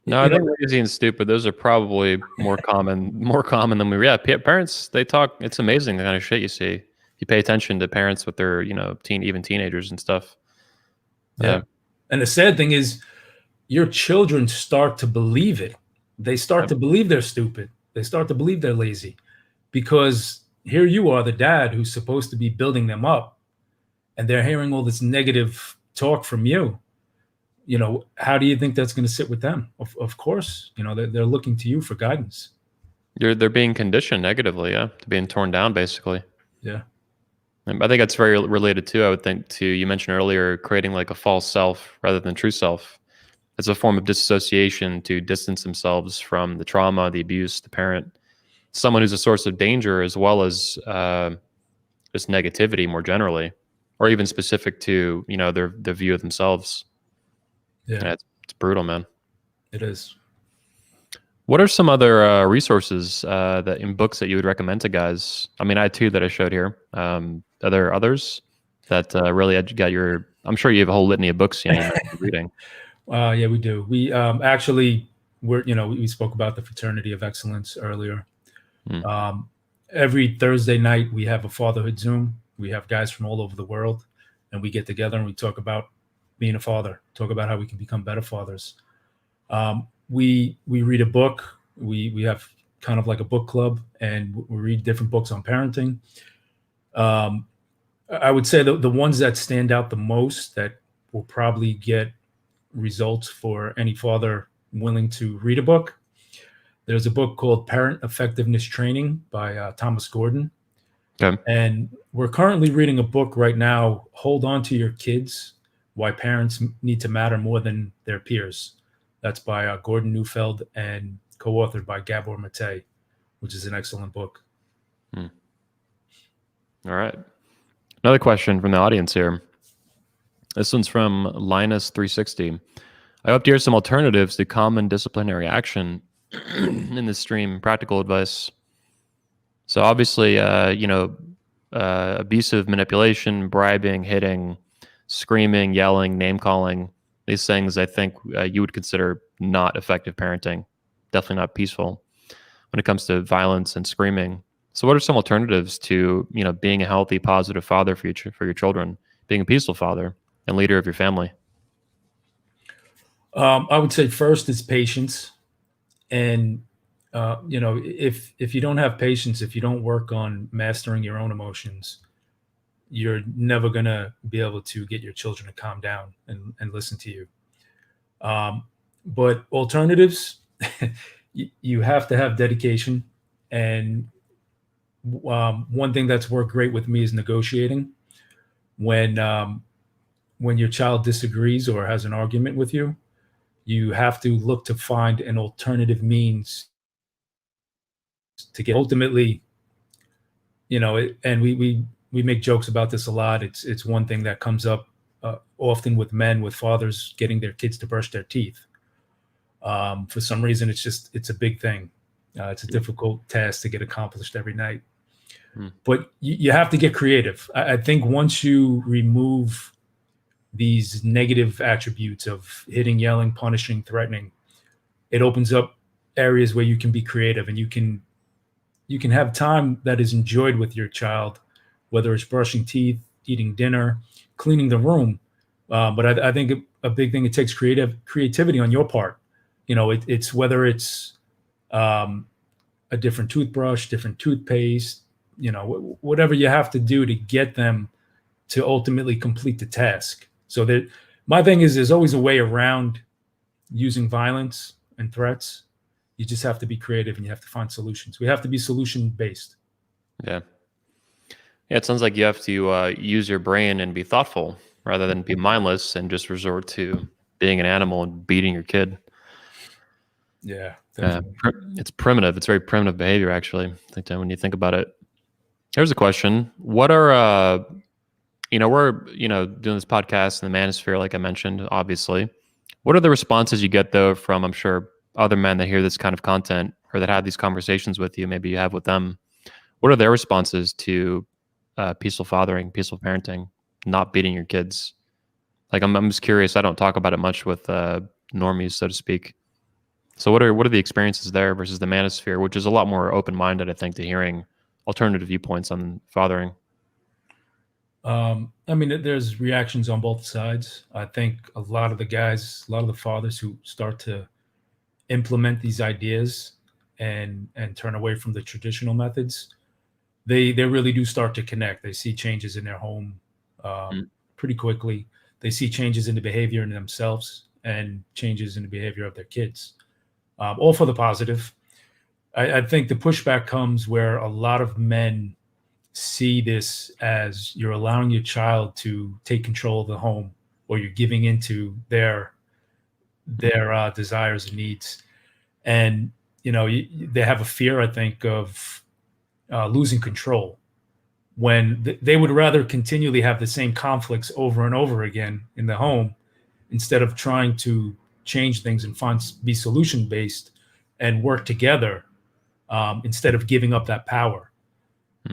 No, I think lazy and stupid, those are probably more common than we. Yeah, parents, they talk. It's amazing the kind of shit you see. You pay attention to parents with their, even teenagers and stuff. Yeah. And the sad thing is, your children start to believe it. They start to believe they're stupid. They start to believe they're lazy, because here you are, the dad who's supposed to be building them up, and they're hearing all this negative talk from you. How do you think that's going to sit with them? Of course, they're looking to you for guidance. They're being conditioned negatively, to being torn down, basically. Yeah. And I think that's very related too, I would think, to, you mentioned earlier, creating like a false self rather than true self. It's a form of disassociation to distance themselves from the trauma, the abuse, the parent, someone who's a source of danger, as well as just negativity more generally, or even specific to, their view of themselves. Yeah, it's brutal, man. It is. What are some other resources that in books that you would recommend to guys? I mean, I had 2 that I showed here. Are there others that really got your? I'm sure you have a whole litany of books you're reading. Yeah, we do. We actually we spoke about the Fraternity of Excellence earlier. Every Thursday night we have a fatherhood Zoom. We have guys from all over the world, and we get together and we talk about being a father. Talk about how we can become better fathers. We read a book. We have kind of like a book club, and we read different books on parenting. I would say the ones that stand out the most, that will probably get results for any father willing to read a book. There's a book called Parent Effectiveness Training by Thomas Gordon. Okay. And we're currently reading a book right now, Hold On to Your Kids, Why Parents Need to Matter More Than Their Peers. That's by Gordon Neufeld and co-authored by Gabor Mate, which is an excellent book. All right. Another question from the audience here. This one's from Linus360. I hope to hear some alternatives to common disciplinary action in this stream, practical advice. So obviously, abusive manipulation, bribing, hitting, screaming, yelling, name calling, these things I think you would consider not effective parenting, definitely not peaceful when it comes to violence and screaming. So what are some alternatives to, being a healthy, positive father for your children, being a peaceful father and leader of your family? I would say first is patience. And, if you don't have patience, if you don't work on mastering your own emotions, you're never going to be able to get your children to calm down and listen to you. But alternatives, you have to have dedication. And one thing that's worked great with me is negotiating. When your child disagrees or has an argument with you, you have to look to find an alternative means to get ultimately, and we make jokes about this a lot. It's one thing that comes up often with men, with fathers getting their kids to brush their teeth. For some reason, it's a big thing. It's a difficult task to get accomplished every night. But you have to get creative. I think once you remove these negative attributes of hitting, yelling, punishing, threatening, it opens up areas where you can be creative, and you can have time that is enjoyed with your child, whether it's brushing teeth, eating dinner, cleaning the room. But I think a big thing, it takes creativity on your part. It's whether it's a different toothbrush, different toothpaste, whatever you have to do to get them to ultimately complete the task. So that my thing is, there's always a way around using violence and threats. You just have to be creative, and you have to find solutions. We have to be solution based. Yeah. Yeah. It sounds like you have to use your brain and be thoughtful rather than be mindless and just resort to being an animal and beating your kid. Yeah, definitely. It's primitive. It's very primitive behavior, actually. I think that when you think about it. Here's a question: what are we're doing this podcast in the manosphere, like I mentioned, obviously. What are the responses you get though from, I'm sure, other men that hear this kind of content or that have these conversations with you? Maybe you have with them. What are their responses to peaceful fathering, peaceful parenting, not beating your kids? Like, I'm just curious. I don't talk about it much with normies, so to speak. So what are the experiences there versus the manosphere, which is a lot more open minded, I think, to hearing alternative viewpoints on fathering. I mean, there's reactions on both sides. I think a lot of the guys, a lot of the fathers who start to implement these ideas and turn away from the traditional methods, they really do start to connect. They see changes in their home pretty quickly. They see changes in the behavior in themselves and changes in the behavior of their kids, all for the positive. I think the pushback comes where a lot of men see this as you're allowing your child to take control of the home, or you're giving into their desires and needs. And they have a fear, I think, of losing control, when they would rather continually have the same conflicts over and over again in the home, instead of trying to change things and be solution based and work together, instead of giving up that power.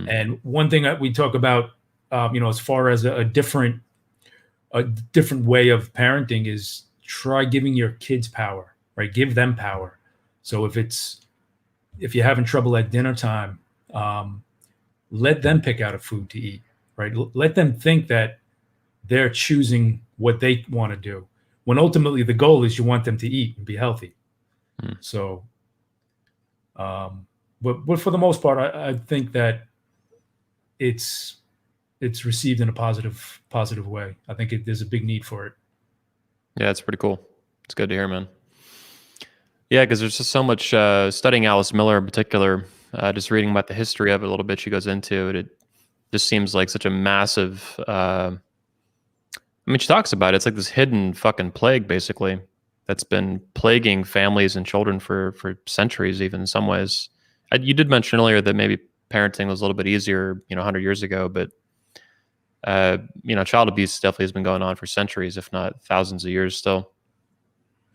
And one thing that we talk about, as far as a different way of parenting, is try giving your kids power, right? Give them power. So if you're having trouble at dinner time, let them pick out a food to eat, right? Let them think that they're choosing what they want to do, when ultimately the goal is you want them to eat and be healthy. So, but for the most part, I think that it's received in a positive way. I think there's a big need for it. Yeah, it's pretty cool. It's good to hear, man. Yeah, because there's just so much studying Alice Miller in particular, just reading about the history of it a little bit. She goes into it. It just seems like such a massive. I mean, she talks about it. It's like this hidden fucking plague, basically, that's been plaguing families and children for centuries, even in some ways. You did mention earlier that maybe parenting was a little bit easier, 100 years ago, but child abuse definitely has been going on for centuries, if not thousands of years still.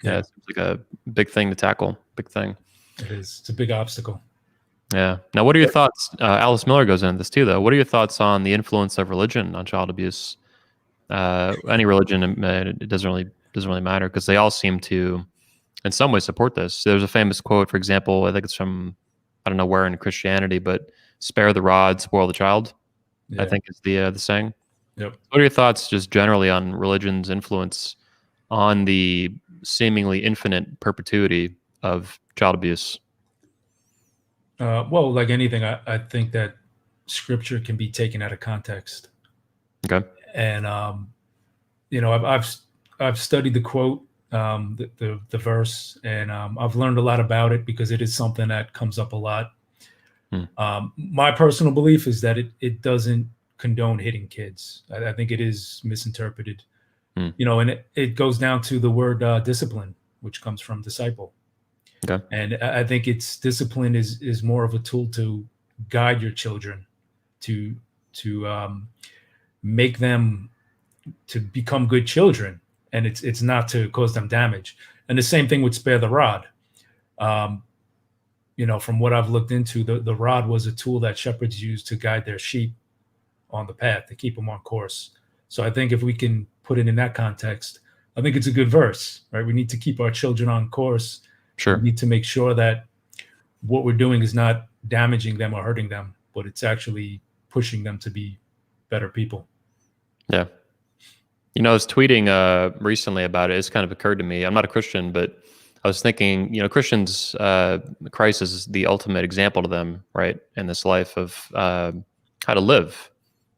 Yeah, it seems like a big thing to tackle. Big thing. It is. It's a big obstacle. Yeah. Now, what are your thoughts? Alice Miller goes into this too, though. What are your thoughts on the influence of religion on child abuse? Any religion, it doesn't really matter, because they all seem to, in some way, support this. There's a famous quote, for example, I think it's from, I don't know where in Christianity, but "Spare the rod, spoil the child." Yeah. I think is the saying. Yep. What are your thoughts, just generally, on religion's influence on the seemingly infinite perpetuity of child abuse? Well, like anything, I think that scripture can be taken out of context. Okay. And I've studied the quote, the verse, and I've learned a lot about it, because it is something that comes up a lot. My personal belief is that it doesn't condone hitting kids. I think it is misinterpreted. And it goes down to the word discipline, which comes from disciple. Okay. And I think discipline is more of a tool to guide your children, to make them to become good children, and it's not to cause them damage. And the same thing with spare the rod. From what I've looked into, the rod was a tool that shepherds used to guide their sheep on the path, to keep them on course. So I think if we can put it in that context, I think it's a good verse, right? We need to keep our children on course. Sure. We need to make sure that what we're doing is not damaging them or hurting them, but it's actually pushing them to be better people. Yeah. I was tweeting recently about it. It's kind of occurred to me. I'm not a Christian, but I was thinking, Christians, Christ is the ultimate example to them, right, in this life of how to live,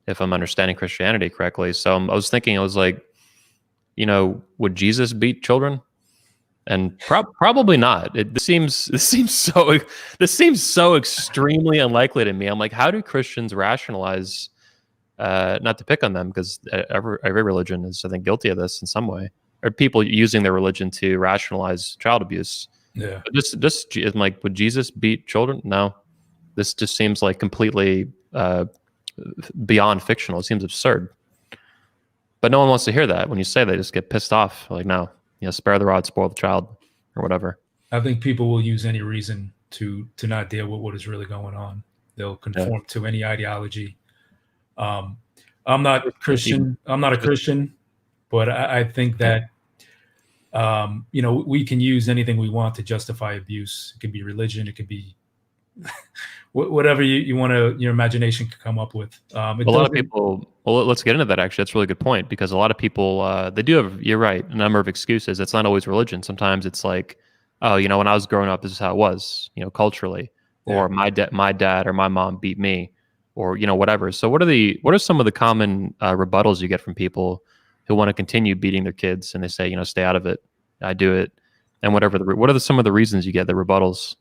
if I'm understanding Christianity correctly. So I was thinking, I was like, would Jesus beat children? And probably not. This seems so extremely unlikely to me. I'm like, how do Christians rationalize? Not to pick on them, because every religion is, I think, guilty of this in some way, or people using their religion to rationalize child abuse. Yeah. But this is like, would Jesus beat children? No, this just seems like completely beyond fictional. It seems absurd. But no one wants to hear that. When you say that, they just get pissed off. Like, no, spare the rod, spoil the child, or whatever. I think people will use any reason to not deal with what is really going on. They'll conform to any ideology. I'm not Christian. I'm not a Christian, but I think that we can use anything we want to justify abuse. It could be religion. It could be whatever you want to, your imagination could come up with. A lot of people. Well, let's get into that. Actually, that's a really good point, because a lot of people they do have. You're right. A number of excuses. It's not always religion. Sometimes it's like, oh, when I was growing up, this is how it was, culturally, or my dad or my mom beat me, or whatever. So what are some of the common rebuttals you get from people who want to continue beating their kids, and they say, stay out of it, I do it, and whatever. What are some of the reasons you get, the rebuttals?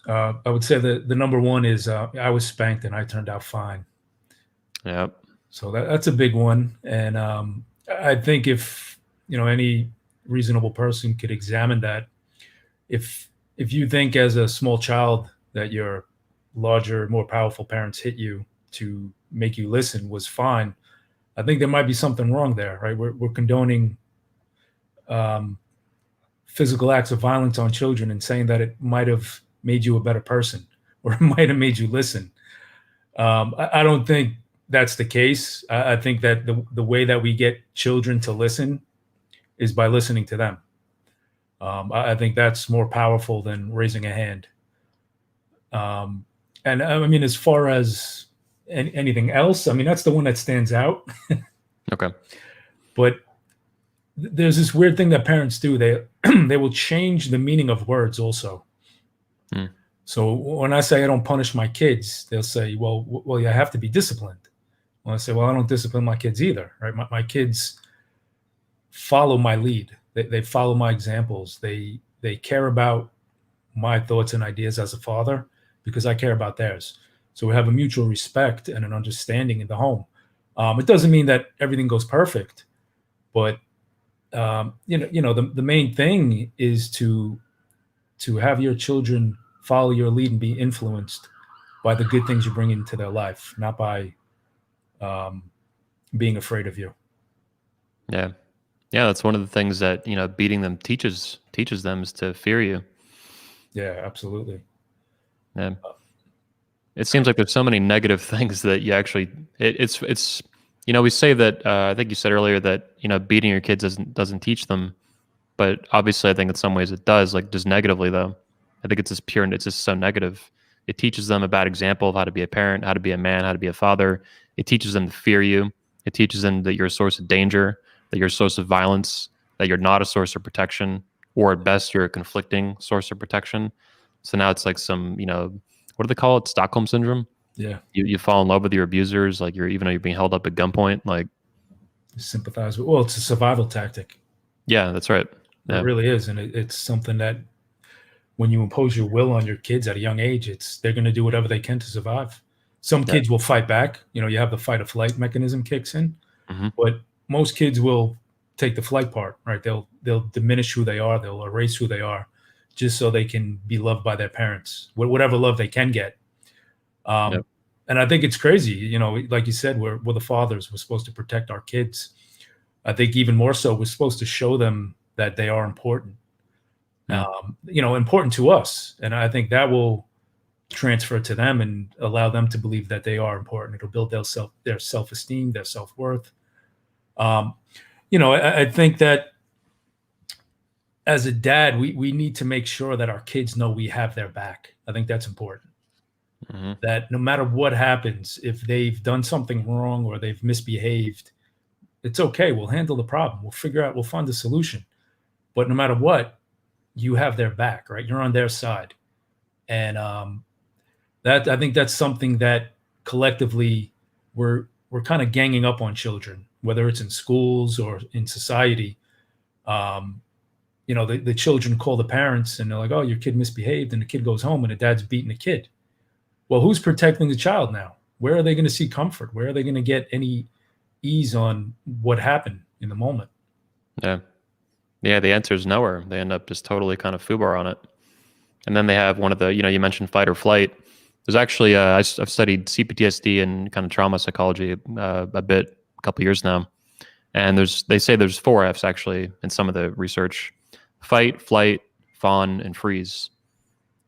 I would say the number one is I was spanked and I turned out fine. Yep. So that's a big one, and I think if any reasonable person could examine that, if you think as a small child that your larger, more powerful parents hit you to make you listen was fine, I think there might be something wrong there, right? We're condoning physical acts of violence on children and saying that it might have made you a better person, or it might have made you listen. I don't think that's the case. I think that the way that we get children to listen is by listening to them. I think that's more powerful than raising a hand. And I mean, as far as anything else, I mean, that's the one that stands out. Okay. But there's this weird thing that parents do. They will change the meaning of words also. So when I say I don't punish my kids, they'll say, well, you have to be disciplined. Well, I say, well, I don't discipline my kids either, right? My kids follow my lead. They follow my examples. They care about my thoughts and ideas as a father because I care about theirs. So we have a mutual respect and an understanding in the home. It doesn't mean that everything goes perfect, but the main thing is to have your children follow your lead and be influenced by the good things you bring into their life, not by being afraid of you. Yeah. That's one of the things that beating them teaches them, is to fear you. Yeah, absolutely. Yeah. It seems like there's so many negative things that you actually. It's we say that I think you said earlier that beating your kids doesn't teach them, but obviously I think in some ways it does. Like, just negatively though, I think it's just pure and it's just so negative. It teaches them a bad example of how to be a parent, how to be a man, how to be a father. It teaches them to fear you. It teaches them that you're a source of danger, that you're a source of violence, that you're not a source of protection, or at best you're a conflicting source of protection. So now it's like some, what do they call it? Stockholm Syndrome. Yeah. You fall in love with your abusers, like even though you're being held up at gunpoint, like sympathize with. Well, it's a survival tactic. Yeah, that's right. Yeah. It really is, and it's something that when you impose your will on your kids at a young age, they're going to do whatever they can to survive. Some kids will fight back. You have the fight or flight mechanism kicks in, but most kids will take the flight part, right? They'll diminish who they are. They'll erase who they are just so they can be loved by their parents, whatever love they can get. And I think it's crazy, like you said, we're the fathers. We're supposed to protect our kids. I think even more so, we're supposed to show them that they are important, important to us. And I think that will transfer to them and allow them to believe that they are important. It'll build their self-esteem, their self-worth. I think that as a dad, we need to make sure that our kids know we have their back. I think that's important. That no matter what happens, if they've done something wrong or they've misbehaved, it's okay. We'll handle the problem. We'll find a solution. But no matter what, you have their back, right? You're on their side. And that I think that's something that collectively we're kind of ganging up on children, whether it's in schools or in society. The children call the parents and they're like, oh, your kid misbehaved, and the kid goes home and the dad's beating the kid. Well, who's protecting the child now? Where are they going to see comfort? Where are they going to get any ease on what happened in the moment? Yeah. Yeah, the answer is nowhere. They end up just totally kind of foobar on it. And then they have one of the, you mentioned fight or flight. There's actually, I've studied CPTSD and kind of trauma psychology a bit, a couple years now. And they say there's 4 Fs actually in some of the research: fight, flight, fawn, and freeze.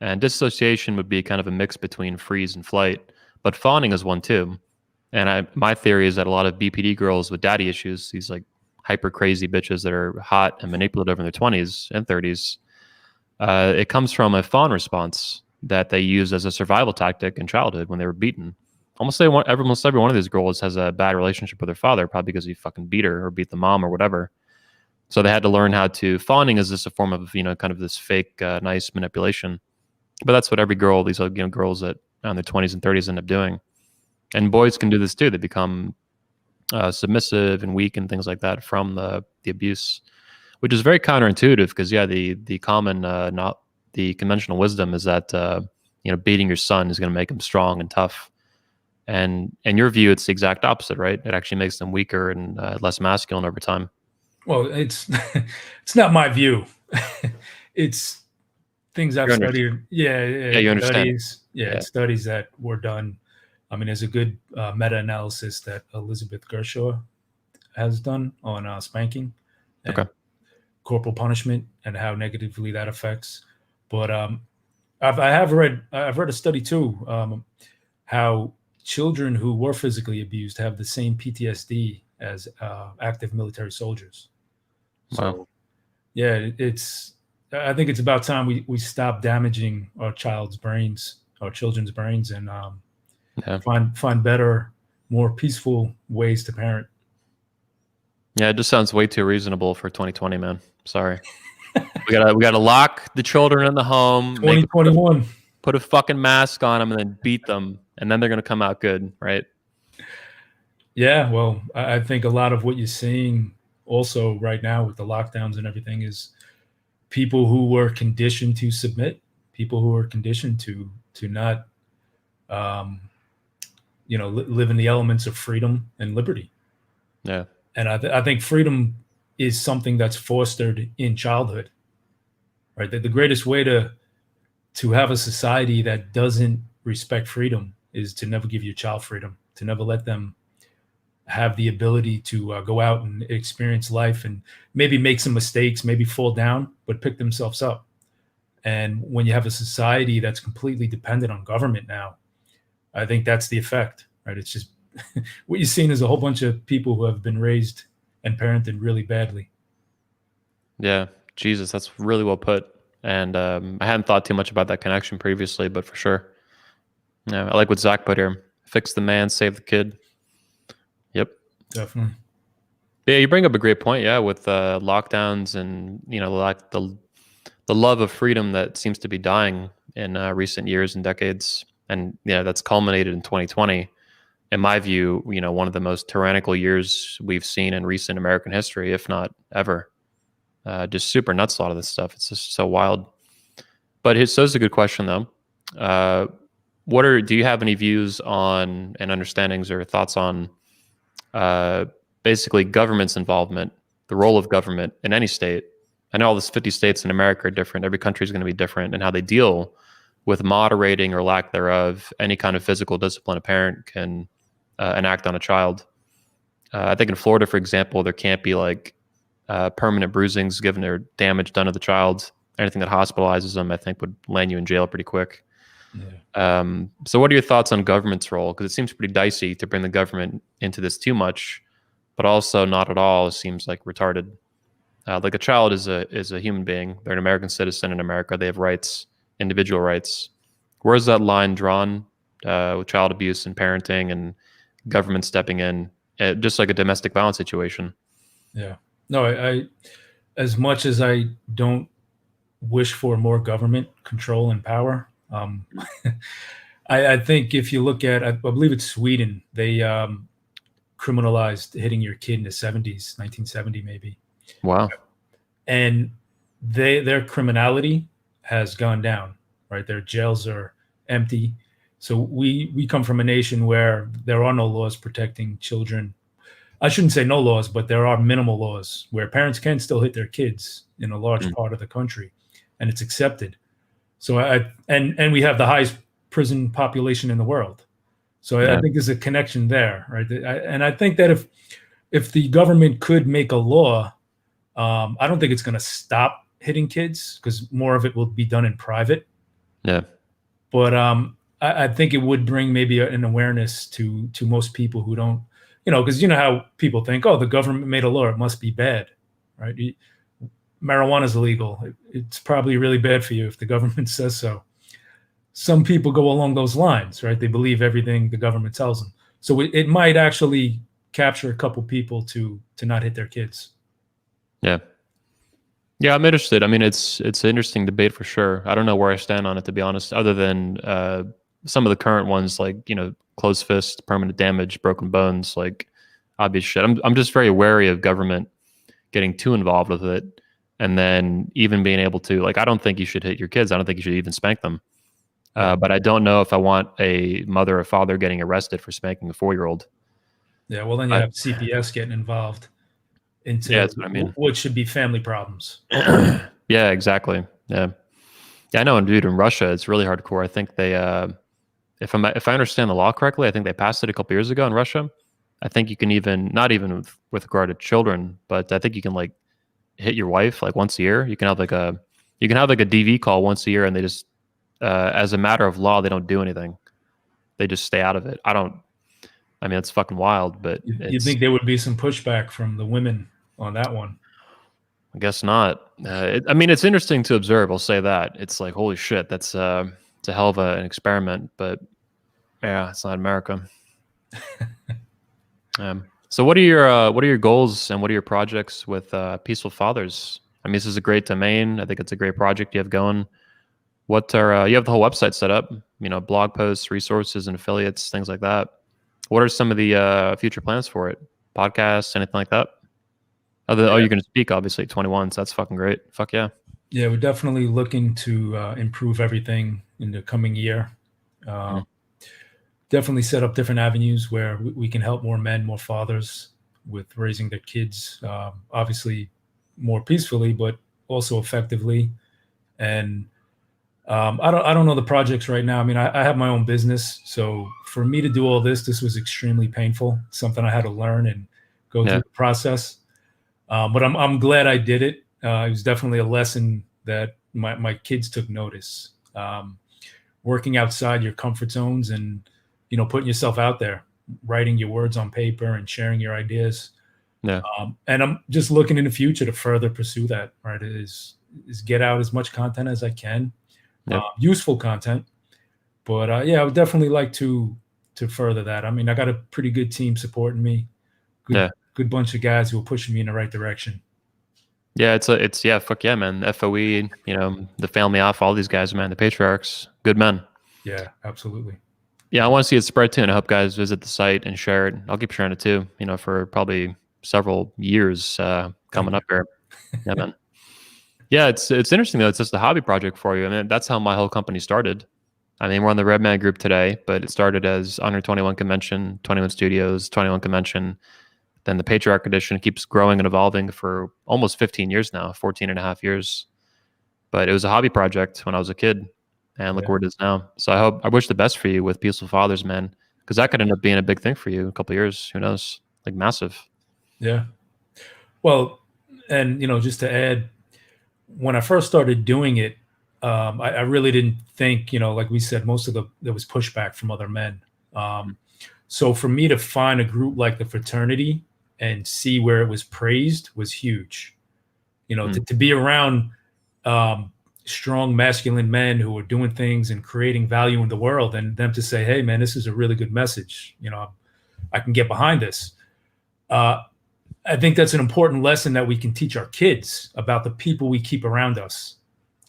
And dissociation would be kind of a mix between freeze and flight, but fawning is one too. And my theory is that a lot of BPD girls with daddy issues, these like hyper crazy bitches that are hot and manipulative in their 20s and 30s, it comes from a fawn response that they used as a survival tactic in childhood when they were beaten. Almost every one of these girls has a bad relationship with their father, probably because he fucking beat her or beat the mom or whatever. So they had to learn how to. Fawning is just a form of kind of this fake nice manipulation. But that's what every girl, these girls that are in their 20s and 30s end up doing. And boys can do this too. They become submissive and weak and things like that from the abuse, which is very counterintuitive because the common not the conventional wisdom is that beating your son is going to make him strong and tough. And in your view, it's the exact opposite, right? It actually makes them weaker and less masculine over time. Well, it's it's not my view. It's things I've studied. Yeah, you understand. Studies. Yeah, studies that were done. I mean, there's a good meta-analysis that Elizabeth Gershaw has done on spanking and corporal punishment and how negatively that affects. But I've read a study too, how children who were physically abused have the same PTSD as active military soldiers. So, wow. Yeah, I think it's about time we stop damaging our children's brains, and find better, more peaceful ways to parent. Yeah, it just sounds way too reasonable for 2020, man. Sorry. we gotta lock the children in the home. 2021. Put a fucking mask on them and then beat them, and then they're gonna come out good, right? Yeah, well, I think a lot of what you're seeing also right now with the lockdowns and everything is people who were conditioned to submit, people who were conditioned to not, live in the elements of freedom and liberty. Yeah. And I think freedom is something that's fostered in childhood, right? The greatest way to have a society that doesn't respect freedom is to never give your child freedom, to never let them have the ability to go out and experience life and maybe make some mistakes, maybe fall down, but pick themselves up. And when you have a society that's completely dependent on government now, I think that's the effect, right? It's just what you're seeing is a whole bunch of people who have been raised and parented really badly. Yeah, Jesus, that's really well put. And I hadn't thought too much about that connection previously, but for sure. Yeah, I like what Zach put here. Fix the man, save the kid. Yep. Definitely. Yeah, you bring up a great point. Yeah, with lockdowns and like the love of freedom that seems to be dying in recent years and decades, and that's culminated in 2020. In my view, one of the most tyrannical years we've seen in recent American history, if not ever. Just super nuts, a lot of this stuff. It's just so wild. But so it's a good question though. Do you have any views on and understandings or thoughts on basically government's involvement, the role of government in any state? I know all the 50 states in America are different. Every country is going to be different, and how they deal with moderating or lack thereof any kind of physical discipline a parent can enact on a child. I think in Florida, for example, there can't be like permanent bruisings given or damage done to the child. Anything that hospitalizes them, I think, would land you in jail pretty quick. Yeah. So what are your thoughts on government's role? Because it seems pretty dicey to bring the government into this too much, but also not at all. It seems like retarded. Like a child is a human being. They're an American citizen in America. They have rights, individual rights. Where's that line drawn with child abuse and parenting and government stepping in, just like a domestic violence situation? Yeah. No, I as much as I don't wish for more government control and power, I think if you look at, I believe it's Sweden, they criminalized hitting your kid in the 70s, 1970 maybe. Wow. And their criminality has gone down, right? Their jails are empty. So we come from a nation where there are no laws protecting children I shouldn't say no laws, but there are minimal laws where parents can still hit their kids in a large Mm. part of the country, and it's accepted. So and we have the highest prison population in the world. So I Yeah. think there's a connection there, right? And I think that if the government could make a law, I don't think it's going to stop hitting kids because more of it will be done in private. Yeah. But I think it would bring maybe an awareness to most people who don't, because you know how people think, oh, the government made a law, it must be bad, right? Marijuana is illegal. It's probably really bad for you if the government says so. Some people go along those lines, right? They believe everything the government tells them. So it might actually capture a couple people to not hit their kids. Yeah. Yeah, I'm interested. I mean, it's an interesting debate for sure. I don't know where I stand on it, to be honest, other than some of the current ones, like, closed fist, permanent damage, broken bones, like obvious shit. I'm just very wary of government getting too involved with it, and then even being able to, like, I don't think you should hit your kids. I don't think you should even spank them. Yeah. But I don't know if I want a mother or father getting arrested for spanking a 4-year-old. Yeah. Well, then you have CPS getting involved Yeah, into that's what I mean. what should be family problems. Yeah, exactly. Yeah. Yeah, I know, dude, in Russia, it's really hardcore. I think they, if I understand the law correctly, I think they passed it a couple years ago in Russia. I think you can even, not even with regard to children, but I think you can like hit your wife like once a year. You can have like a DV call once a year, and they just, as a matter of law, they don't do anything. They just stay out of it. I mean, it's fucking wild, but You'd think there would be some pushback from the women on that one. I guess not. I mean, it's interesting to observe. I'll say that. It's like, holy shit, it's a hell of an experiment, but yeah, it's not America. So what are your goals and what are your projects with Peaceful Fathers? I mean, this is a great domain. I think it's a great project you have going. What are you have the whole website set up? Blog posts, resources, and affiliates, things like that. What are some of the future plans for it? Podcasts, anything like that? Oh, you're going to speak obviously at 21, so that's fucking great. Fuck yeah. Yeah, we're definitely looking to improve everything in the coming year. Definitely set up different avenues where we can help more men, more fathers with raising their kids, obviously more peacefully, but also effectively. And I don't know the projects right now. I mean, I have my own business, so for me to do all this was extremely painful. Something I had to learn and go through the process. But I'm glad I did it. It was definitely a lesson that my kids took notice. Working outside your comfort zones and putting yourself out there, writing your words on paper and sharing your ideas. Yeah. And I'm just looking in the future to further pursue that. Right, is get out as much content as I can, useful content. But yeah, I would definitely like to further that. I mean, I got a pretty good team supporting me. Good bunch of guys who are pushing me in the right direction. Yeah, fuck yeah, man. FOE, the family off, all these guys, man, the patriarchs, good men. Yeah, absolutely. Yeah, I want to see it spread too, and I hope guys visit the site and share it. I'll keep sharing it too, for probably several years coming up here. Yeah, man. Yeah, it's interesting though. It's just a hobby project for you. I mean, that's how my whole company started. I mean, we're on the Red Man Group today, but it started as Under 21 Convention, 21 Studios, 21 Convention. Then the Patriarch Edition keeps growing and evolving for almost 15 years now, 14 and a half years. But it was a hobby project when I was a kid, and look where it is now. So I wish the best for you with Peaceful Fathers, man, because that could end up being a big thing for you in a couple of years. Who knows? Like massive. Yeah. Well, and just to add, when I first started doing it, I really didn't think, like we said, there was pushback from other men. So for me to find a group like the fraternity and see where it was praised was huge. To be around strong masculine men who are doing things and creating value in the world, and them to say, hey man, this is a really good message. I can get behind this. I think that's an important lesson that we can teach our kids about the people we keep around us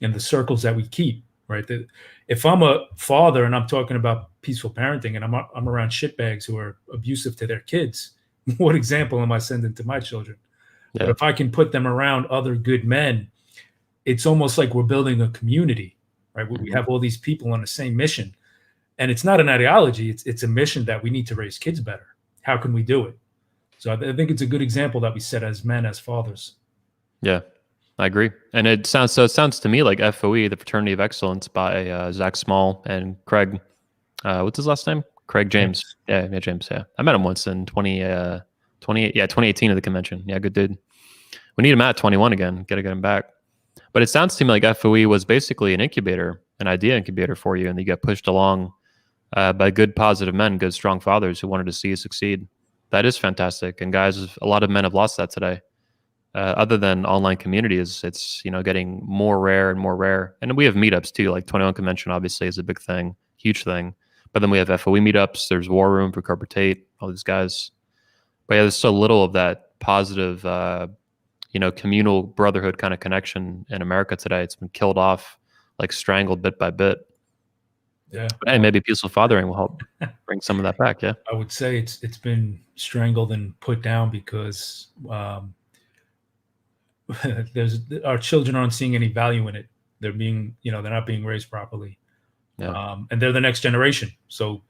and the circles that we keep, right? If I'm a father and I'm talking about peaceful parenting and I'm around shitbags who are abusive to their kids, what example am I sending to my children? Yeah. But if I can put them around other good men, it's almost like we're building a community, right? We have all these people on the same mission, and it's not an ideology. It's a mission that we need to raise kids better. How can we do it? So I think it's a good example that we set as men, as fathers. Yeah, I agree. And it sounds to me like FOE, the Fraternity of Excellence, by Zach Small and Craig. What's his last name? Craig James. James. Yeah, James. Yeah, I met him once in 2018 at the convention. Yeah, good dude. We need him at 21 again. Got to get him back. But it sounds to me like FOE was basically an incubator, an idea incubator for you, and you got pushed along by good, positive men, good, strong fathers who wanted to see you succeed. That is fantastic. And guys, a lot of men have lost that today. Other than online communities, it's getting more rare and more rare. And we have meetups too, like 21 Convention obviously is a big thing, huge thing. But then we have FOE meetups. There's War Room for Corporate Tate, all these guys. But yeah, there's so little of that positive, communal brotherhood kind of connection in America today. It's been killed off, like strangled bit by bit. Yeah. But hey, maybe peaceful fathering will help bring some of that back. Yeah. I would say it's been strangled and put down because our children aren't seeing any value in it. They're not being raised properly. Yeah. And they're the next generation. So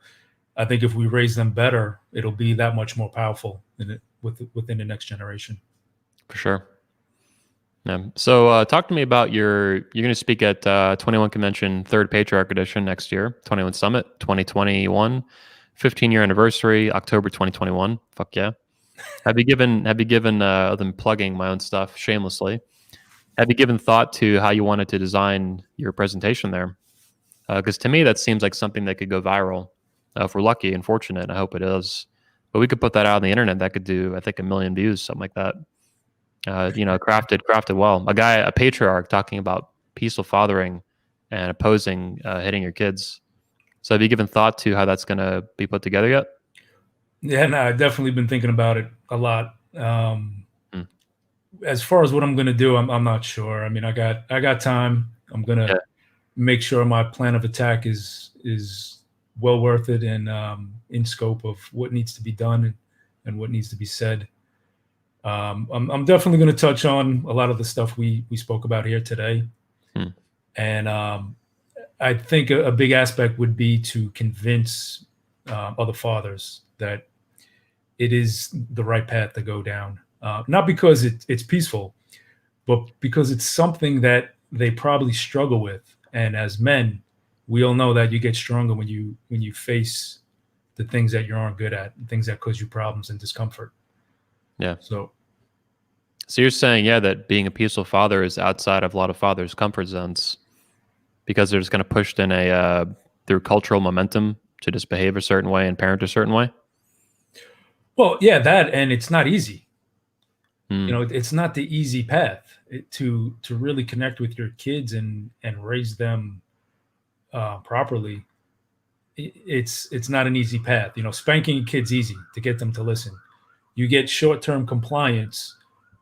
I think if we raise them better, it'll be that much more powerful within the next generation. For sure. Yeah. So talk to me about you're going to speak at 21 Convention, third Patriarch edition next year, 21 Summit, 2021, 15-year anniversary, October 2021. Fuck yeah. Have you given them plugging my own stuff shamelessly? Have you given thought to how you wanted to design your presentation there? Because to me, that seems like something that could go viral if we're lucky and fortunate. I hope it is. But we could put that out on the internet. That could do, I think, 1 million views, something like that. Crafted well. A patriarch talking about peaceful fathering and opposing hitting your kids. So have you given thought to how that's going to be put together yet? Yeah, no, I've definitely been thinking about it a lot. As far as what I'm going to do, I'm not sure. I mean, I got time. I'm going to make sure my plan of attack is well worth it and in scope of what needs to be done and what needs to be said. I'm definitely going to touch on a lot of the stuff we spoke about here today. And I think a big aspect would be to convince other fathers that it is the right path to go down. Not because it's peaceful, but because it's something that they probably struggle with. And as men, we all know that you get stronger when you face the things that you aren't good at, things that cause you problems and discomfort. Yeah. So you're saying, that being a peaceful father is outside of a lot of fathers' comfort zones because they're just kind of pushed in through cultural momentum to just behave a certain way and parent a certain way? Well, yeah, that, and it's not easy. It's not the easy path to really connect with your kids and raise them properly. It's not an easy path. Spanking kids easy to get them to listen. You get short-term compliance,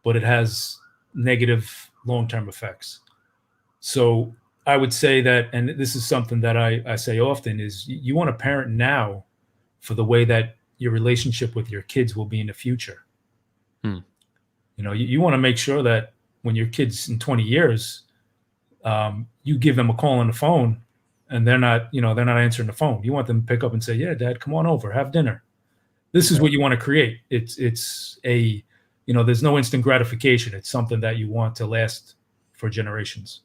but it has negative long-term effects. So I would say that, and this is something that I say often, is you want to parent now for the way that your relationship with your kids will be in the future. You want to make sure that when your kids in 20 years, you give them a call on the phone and they're not answering the phone. You want them to pick up and say, "Yeah, Dad, come on over, have dinner." This is what you want to create. It's there's no instant gratification. It's something that you want to last for generations.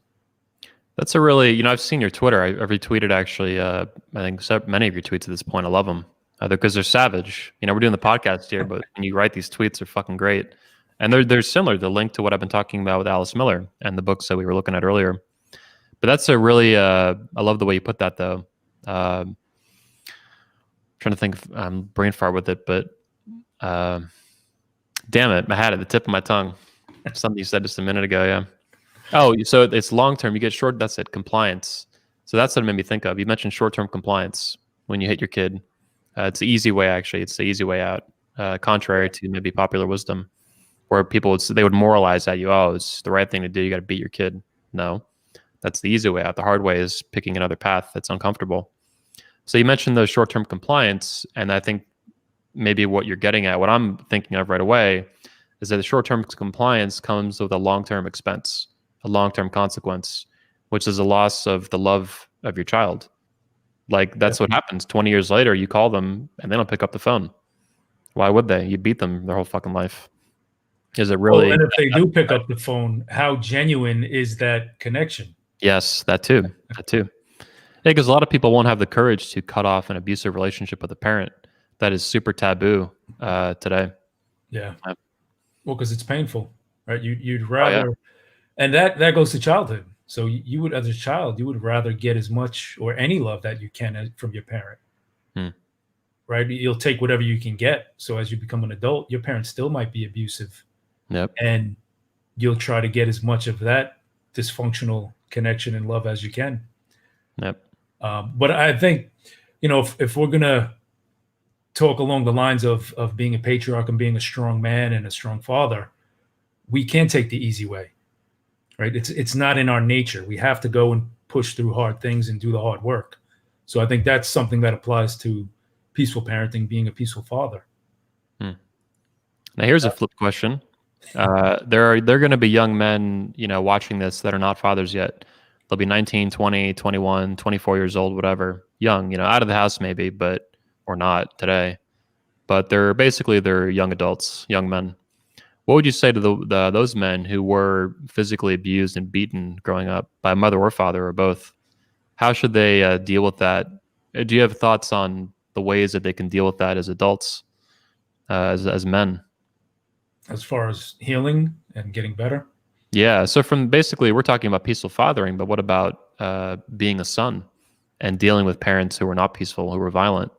That's a really, I've seen your Twitter. I've retweeted actually, I think many of your tweets at this point. I love them because they're savage. We're doing the podcast here, but when you write these tweets, they're fucking great. And they're similar. The link to what I've been talking about with Alice Miller and the books that we were looking at earlier. But that's a really, I love the way you put that though. Trying to think, brain fart with it, but damn it, I had it at the tip of my tongue. Something you said just a minute ago, yeah. Oh, so it's long term. You get short. That's it. Compliance. So that's what it made me think of. You mentioned short term compliance when you hit your kid. It's the easy way. Actually, it's the easy way out. Contrary to maybe popular wisdom, where people they would moralize at you. Oh, it's the right thing to do. You got to beat your kid. No, that's the easy way out. The hard way is picking another path that's uncomfortable. So you mentioned the short term compliance, and I think maybe what you're getting at, what I'm thinking of right away, is that the short term compliance comes with a long term expense, a long-term consequence, which is a loss of the love of your child. Like that's what happens 20 years later. You call them and they don't pick up the phone. Why would they? You beat them their whole fucking life. Is it Well, really? and if they do pick up the phone, how genuine is that connection? Yes, that too. That too. Yeah, because a lot of people won't have the courage to cut off an abusive relationship with a parent. That is super taboo today. Yeah. Yeah. Well, because it's painful, right? You'd Oh yeah. rather, and that goes to childhood. So you would, as a child, you would rather get as much or any love that you can from your parent, Hmm. right? You'll take whatever you can get. So as you become an adult, your parents still might be abusive, Yep. and you'll try to get as much of that dysfunctional connection and love as you can. Yep. But I think, if we're gonna talk along the lines of being a patriarch and being a strong man and a strong father, we can't take the easy way, right? It's not in our nature. We have to go and push through hard things and do the hard work. So I think that's something that applies to peaceful parenting, being a peaceful father. Hmm. Now here's a flip question. There are going to be young men, watching this that are not fathers yet. They'll be 19, 20, 21, 24 years old, whatever, young, out of the house maybe, but or not today. But they're young adults, young men. What would you say to those men who were physically abused and beaten growing up by mother or father or both? How should they deal with that? Do you have thoughts on the ways that they can deal with that as adults, as men? As far as healing and getting better, Yeah. So from basically, we're talking about peaceful fathering, but what about being a son and dealing with parents who were not peaceful, who were violent?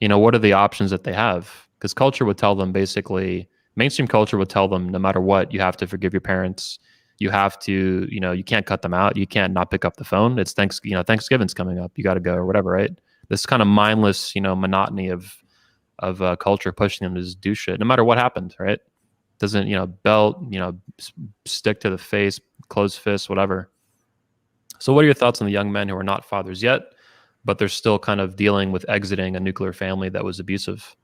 What are the options that they have? Because culture would tell them basically, mainstream culture would tell them no matter what, you have to forgive your parents. You have to, you can't cut them out. You can't not pick up the phone. It's Thanksgiving's coming up. You got to go or whatever, right? This kind of mindless, monotony of culture pushing them to just do shit, no matter what happened, right? Doesn't belt, stick to the face, closed fist, whatever. So, what are your thoughts on the young men who are not fathers yet, but they're still kind of dealing with exiting a nuclear family that was abusive?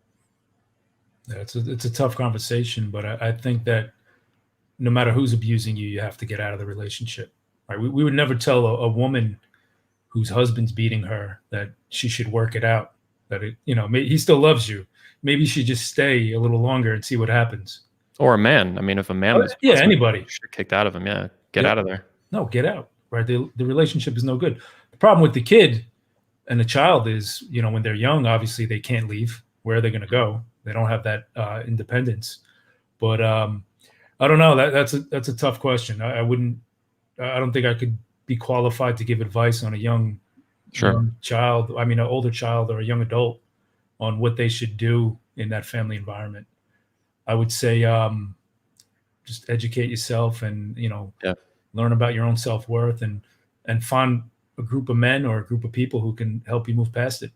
yeah, it's a tough conversation, but I think that no matter who's abusing you, you have to get out of the relationship. Right? We would never tell a woman whose husband's beating her that she should work it out. That he still loves you. Maybe she just stay a little longer and see what happens. Or a man. I mean, if a man was Yeah, wants anybody. shit kicked out of him, yeah, get Yeah, out of there. no, get out. Right, the relationship is no good. The problem with the kid and the child is, when they're young, obviously they can't leave. Where are they going to go? They don't have that independence. But I don't know. That's a tough question. I wouldn't. I don't think I could be qualified to give advice on a Sure. young child. I mean, an older child or a young adult on what they should do in that family environment. I would say just educate yourself and Yeah. learn about your own self-worth and find a group of men or a group of people who can help you move past it.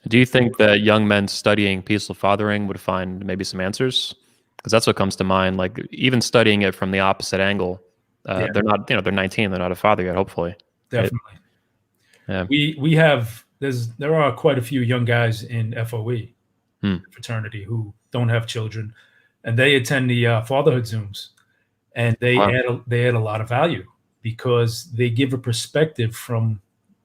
Do you think that young men studying peaceful fathering would find maybe some answers? Because that's what comes to mind. Like even studying it from the opposite angle, Yeah, they're not, they're 19, they're not a father yet, hopefully. Right? definitely. Yeah. We have there are quite a few young guys in FOE Hmm. fraternity who don't have children, and they attend the fatherhood Zooms, and Wow. they add a lot of value because they give a perspective from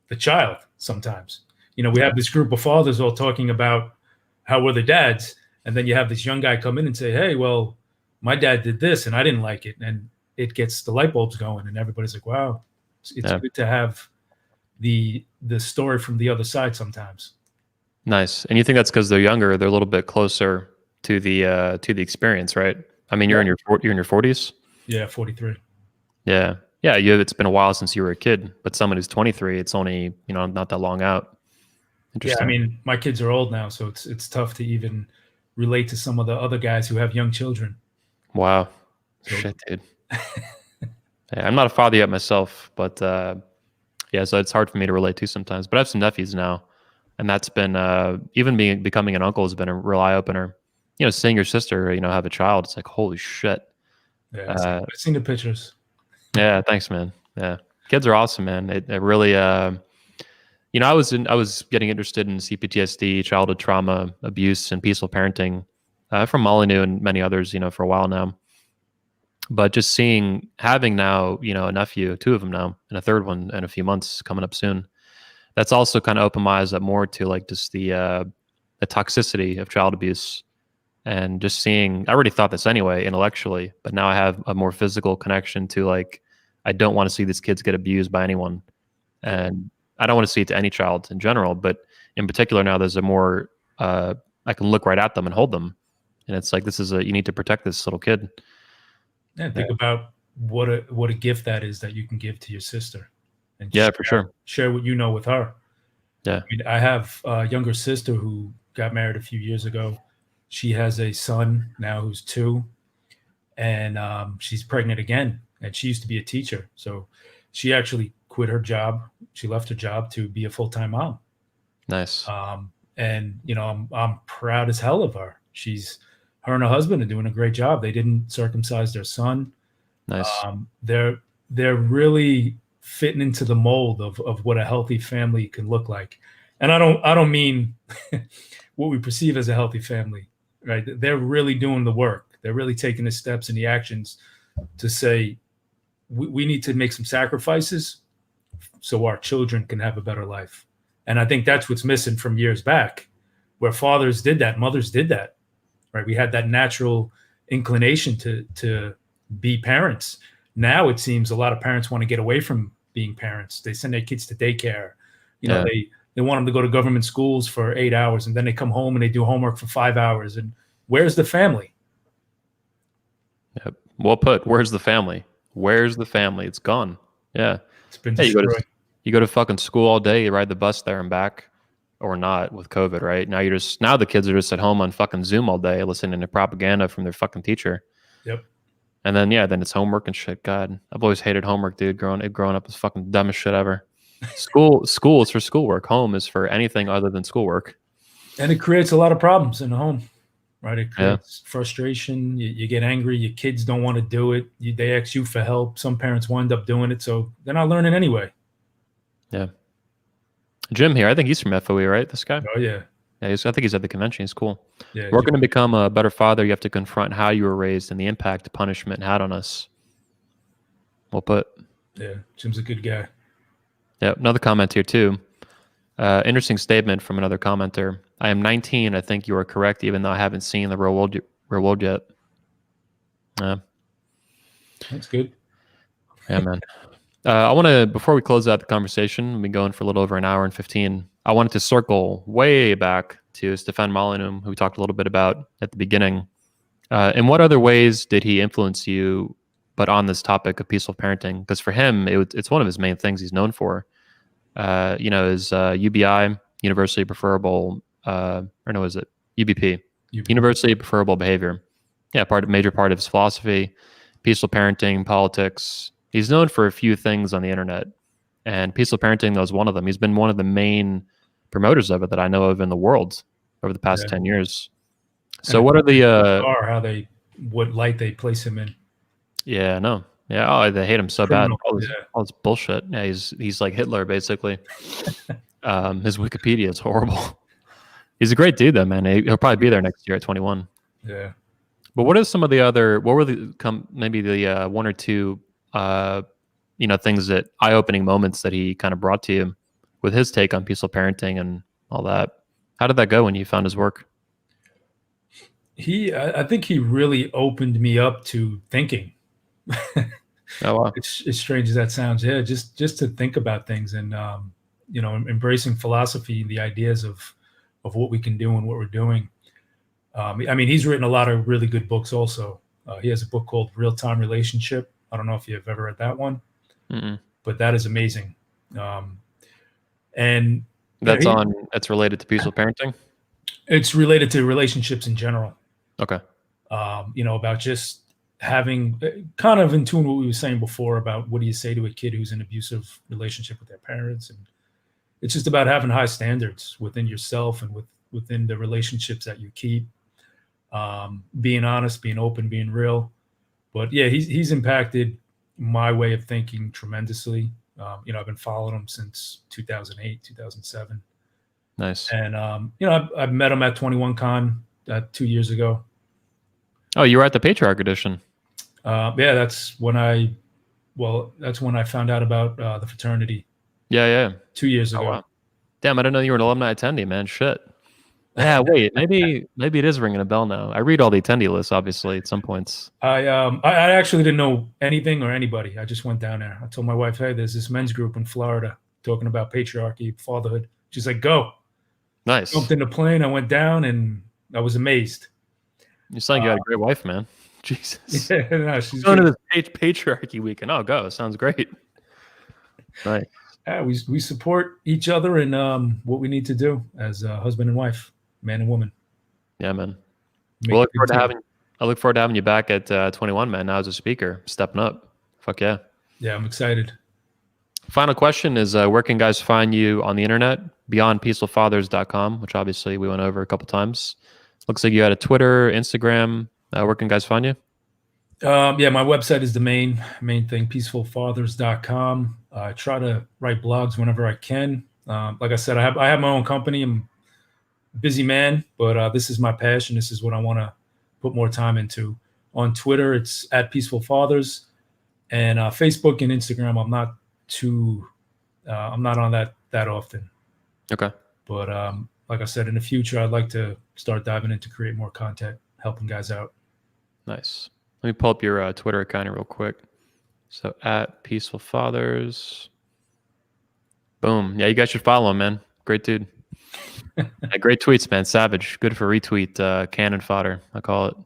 the child. Sometimes, we have this group of fathers all talking about how we're the dads, and then you have this young guy come in and say, "Hey, well, my dad did this, and I didn't like it," and it gets the light bulbs going, and everybody's like, "Wow, it's Yeah. good to have the story from the other side sometimes." Nice. And you think that's because they're younger, they're a little bit closer to the experience, right? I mean, Yeah, you're in your 40s. yeah, 43. Yeah. Yeah, it's been a while since you were a kid, but someone who's 23, it's only, not that long out. Yeah, I Interesting. mean, my kids are old now, so it's tough to even relate to some of the other guys who have young children. Wow. So Shit, dude. Yeah, I'm not a father yet myself, but yeah, so it's hard for me to relate to sometimes. But I have some nephews now, and that's been even becoming an uncle has been a real eye opener. Seeing your sister, have a child, it's like holy shit. yeah, Uh, I've seen the pictures. yeah, thanks, man. Yeah, kids are awesome, man. It really, I was getting interested in CPTSD, childhood trauma, abuse, and peaceful parenting from Molyneux and many others, for a while now. But just having now, a nephew, two of them now, and a third one in a few months coming up soon. That's also kind of opened my eyes up more to like just the toxicity of child abuse And just seeing, I already thought this anyway intellectually, but now I have a more physical connection to like, I don't want to see these kids get abused by anyone. And I don't want to see it to any child in general, but in particular now there's a more, I can look right at them and hold them. And it's like, you need to protect this little kid. And think about what a gift that is that you can give to your sister. And Yeah, for sure. Share what you know with her. Yeah. I mean, I have a younger sister who got married a few years ago. She has a son now who's 2, and she's pregnant again. And she used to be a teacher, so she actually quit her job. She left her job to be a full-time mom. Nice. And I'm proud as hell of her. Her and her husband are doing a great job. They didn't circumcise their son. Nice. They're really fitting into the mold of what a healthy family can look like. And I don't mean what we perceive as a healthy family, right? They're really doing the work. They're really taking the steps and the actions to say, we need to make some sacrifices so our children can have a better life. And I think that's what's missing from years back, where fathers did that, mothers did that, right? We had that natural inclination to be parents. Now it seems a lot of parents want to get away from being parents. They send their kids to daycare. They want them to go to government schools for 8 hours, and then they come home and they do homework for 5 hours. And where's the family? Yep. Well put. Where's the family? Where's the family? It's gone. Yeah. It's been destroyed. You go to fucking school all day, you ride the bus there and back, or not with COVID, right? Now the kids are just at home on fucking Zoom all day listening to propaganda from their fucking teacher. Yep. And then then it's homework and shit. God, I've always hated homework, dude. Growing up is fucking the dumbest shit ever. School is for schoolwork. Home is for anything other than schoolwork. And it creates a lot of problems in the home, right? It creates frustration. You get angry. Your kids don't want to do it. They ask you for help. Some parents wind up doing it, so they're not learning anyway. Yeah. Jim here, I think he's from FOE, right? This guy? Oh, yeah. Yeah, I think he's at the convention. He's cool. Yeah, We're going to become a better father. You have to confront how you were raised and the impact punishment had on us. Well put. Yeah, Jim's a good guy. Yeah, another comment here too. Interesting statement from another commenter. I am 19. I think you are correct, even though I haven't seen the real world yet. Yeah. That's good. Yeah, man. I want to, before we close out the conversation, we've been going for a little over an hour and 15. I wanted to circle way back to Stefan Molyneux, who we talked a little bit about at the beginning. In what other ways did he influence you, but on this topic of peaceful parenting? Because for him, it's one of his main things he's known for. Is UBI, Universally Preferable, is it UBP? Universally Preferable Behavior. Yeah, major part of his philosophy, peaceful parenting, politics. He's known for a few things on the internet, and peaceful parenting was one of them. He's been one of the main promoters of it that I know of in the world over the past 10 years. So what are the what light they place him in? Yeah, no. Yeah, oh, they hate him so bad. All this bullshit. Yeah, he's like Hitler basically. His Wikipedia is horrible. He's a great dude though, man. He'll probably be there next year at 21. Yeah. But what are some of the other? What were maybe the one or two things that eye-opening moments that he kind of brought to you with his take on peaceful parenting and all that? How did that go when you found his work? I think he really opened me up to thinking. Oh wow! As strange as that sounds, yeah, just to think about things and embracing philosophy and the ideas of what we can do and what we're doing. I mean, he's written a lot of really good books. Also, he has a book called Real Time Relationship. I don't know if you've ever read that one, but that is amazing. And that's related to peaceful parenting. It's related to relationships in general. Okay. About just having kind of in tune with what we were saying before about what do you say to a kid who's in an abusive relationship with their parents. And it's just about having high standards within yourself and within the relationships that you keep, being honest, being open, being real. But yeah, he's impacted my way of thinking tremendously. I've been following him since 2008, 2007. Nice. And, I've met him at 21Con 2 years ago. Oh, you were at the Patriarchy edition. Yeah, that's when I found out about the fraternity. Yeah. 2 years ago. Oh, wow. Damn, I didn't know you were an alumni attendee, man. Shit. Yeah, wait, maybe it is ringing a bell now. I read all the attendee lists, obviously, at some points. I actually didn't know anything or anybody. I just went down there. I told my wife, "Hey, there's this men's group in Florida talking about patriarchy, fatherhood." She's like, "Go." Nice. Jumped in the plane. I went down, and I was amazed. You sound like you had a great wife, man. Jesus. Yeah, no, she's Going good. to this patriarchy weekend. Oh, go. Sounds great. Nice. Yeah, we support each other in what we need to do as husband and wife, man and woman. Yeah, man. Make We'll a look good forward to team. having. I look forward to having you back at 21, man. Now as a speaker, stepping up. Fuck yeah. Yeah, I'm excited. Final question is, where can guys find you on the internet? BeyondPeacefulFathers.com, which obviously we went over a couple times. Looks like you had a Twitter, Instagram. Where can guys find you? Yeah, my website is the main thing, peacefulfathers.com. I try to write blogs whenever I can. Like I said, I have my own company. I'm a busy man, but this is my passion. This is what I want to put more time into. On Twitter, it's at Peaceful Fathers, and Facebook and Instagram, I'm not on that often. Okay. But like I said, in the future, I'd like to start diving into create more content, helping guys out. Nice. Let me pull up your Twitter account real quick. So at Peaceful Fathers. Boom. Yeah, you guys should follow him, man. Great dude. Yeah, great tweets, man. Savage. Good for retweet. Cannon fodder, I call it.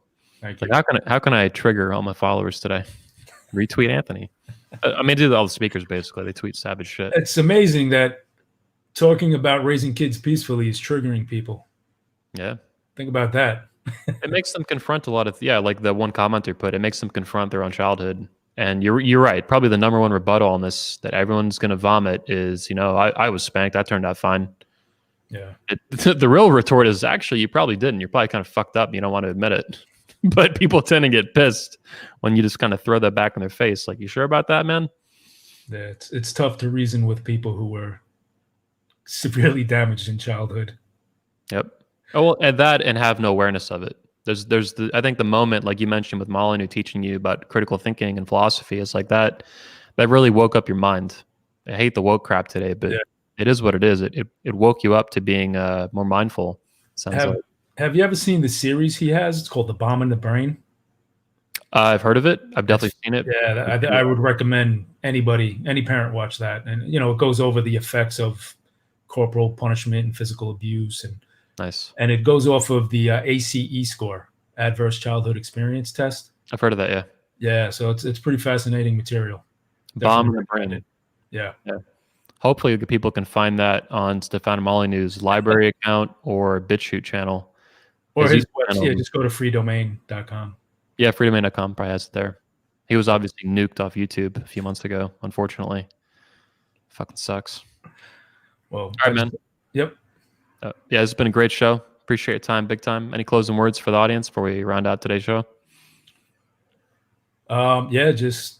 Thank Like, you. how can I trigger all my followers today? Retweet Anthony. I mean, do all the speakers basically. They tweet savage shit. It's amazing that talking about raising kids peacefully is triggering people. Yeah. Think about that. It makes them confront a lot of like the one commenter put. It makes them confront their own childhood. And you're right. Probably the number one rebuttal on this that everyone's going to vomit is, I was spanked. That turned out fine. Yeah. The real retort is actually you probably didn't. You're probably kind of fucked up. And you don't want to admit it. But people tend to get pissed when you just kind of throw that back in their face. Like, you sure about that, man? Yeah, it's tough to reason with people who were severely damaged in childhood. Yep. Oh, well, and have no awareness of it. I think the moment, like you mentioned with Mullen, who teaching you about critical thinking and philosophy, is like that really woke up your mind. I hate the woke crap today, but It is what it is. It woke you up to being more mindful. Have you ever seen the series he has? It's called The Bomb in the Brain. I've heard of it. I've definitely seen it. Yeah, I would recommend any parent watch that. And it goes over the effects of corporal punishment and physical abuse, and nice. And it goes off of the ACE score, Adverse Childhood Experience Test. I've heard of that. Yeah. Yeah. So it's pretty fascinating material. Bomb in the Brain. Yeah. Hopefully people can find that on Stefan Molyneux's library account or BitChute channel. Or his website. Just go to freedomain.com. Yeah, freedomain.com probably has it there. He was obviously nuked off YouTube a few months ago, unfortunately. Fucking sucks. Well, all right, man. Yep. Yeah, it's been a great show. Appreciate your time, big time. Any closing words for the audience before we round out today's show? Yeah, just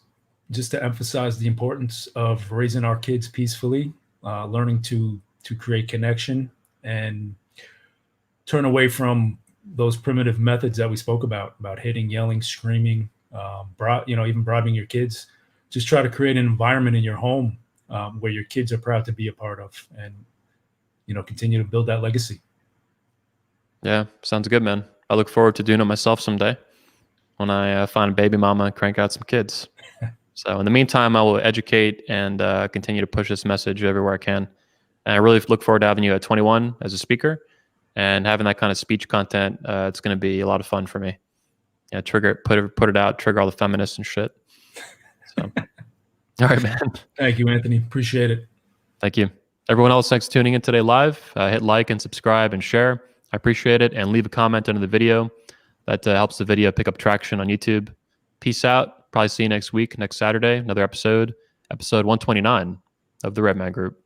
to emphasize the importance of raising our kids peacefully, learning to create connection, and turn away from those primitive methods that we spoke about hitting, yelling, screaming, even bribing your kids. Just try to create an environment in your home where your kids are proud to be a part of, and continue to build that legacy. Yeah, sounds good, man. I look forward to doing it myself someday when I find a baby mama and crank out some kids. So in the meantime, I will educate and continue to push this message everywhere I can. And I really look forward to having you at 21 as a speaker and having that kind of speech content. It's going to be a lot of fun for me. Yeah, put it out, trigger all the feminists and shit. So, all right, man. Thank you, Anthony. Appreciate it. Thank you. Everyone else, thanks for tuning in today live. Hit like and subscribe and share. I appreciate it. And leave a comment under the video. That helps the video pick up traction on YouTube. Peace out. Probably see you next week, next Saturday, another episode 129 of the Redman Group.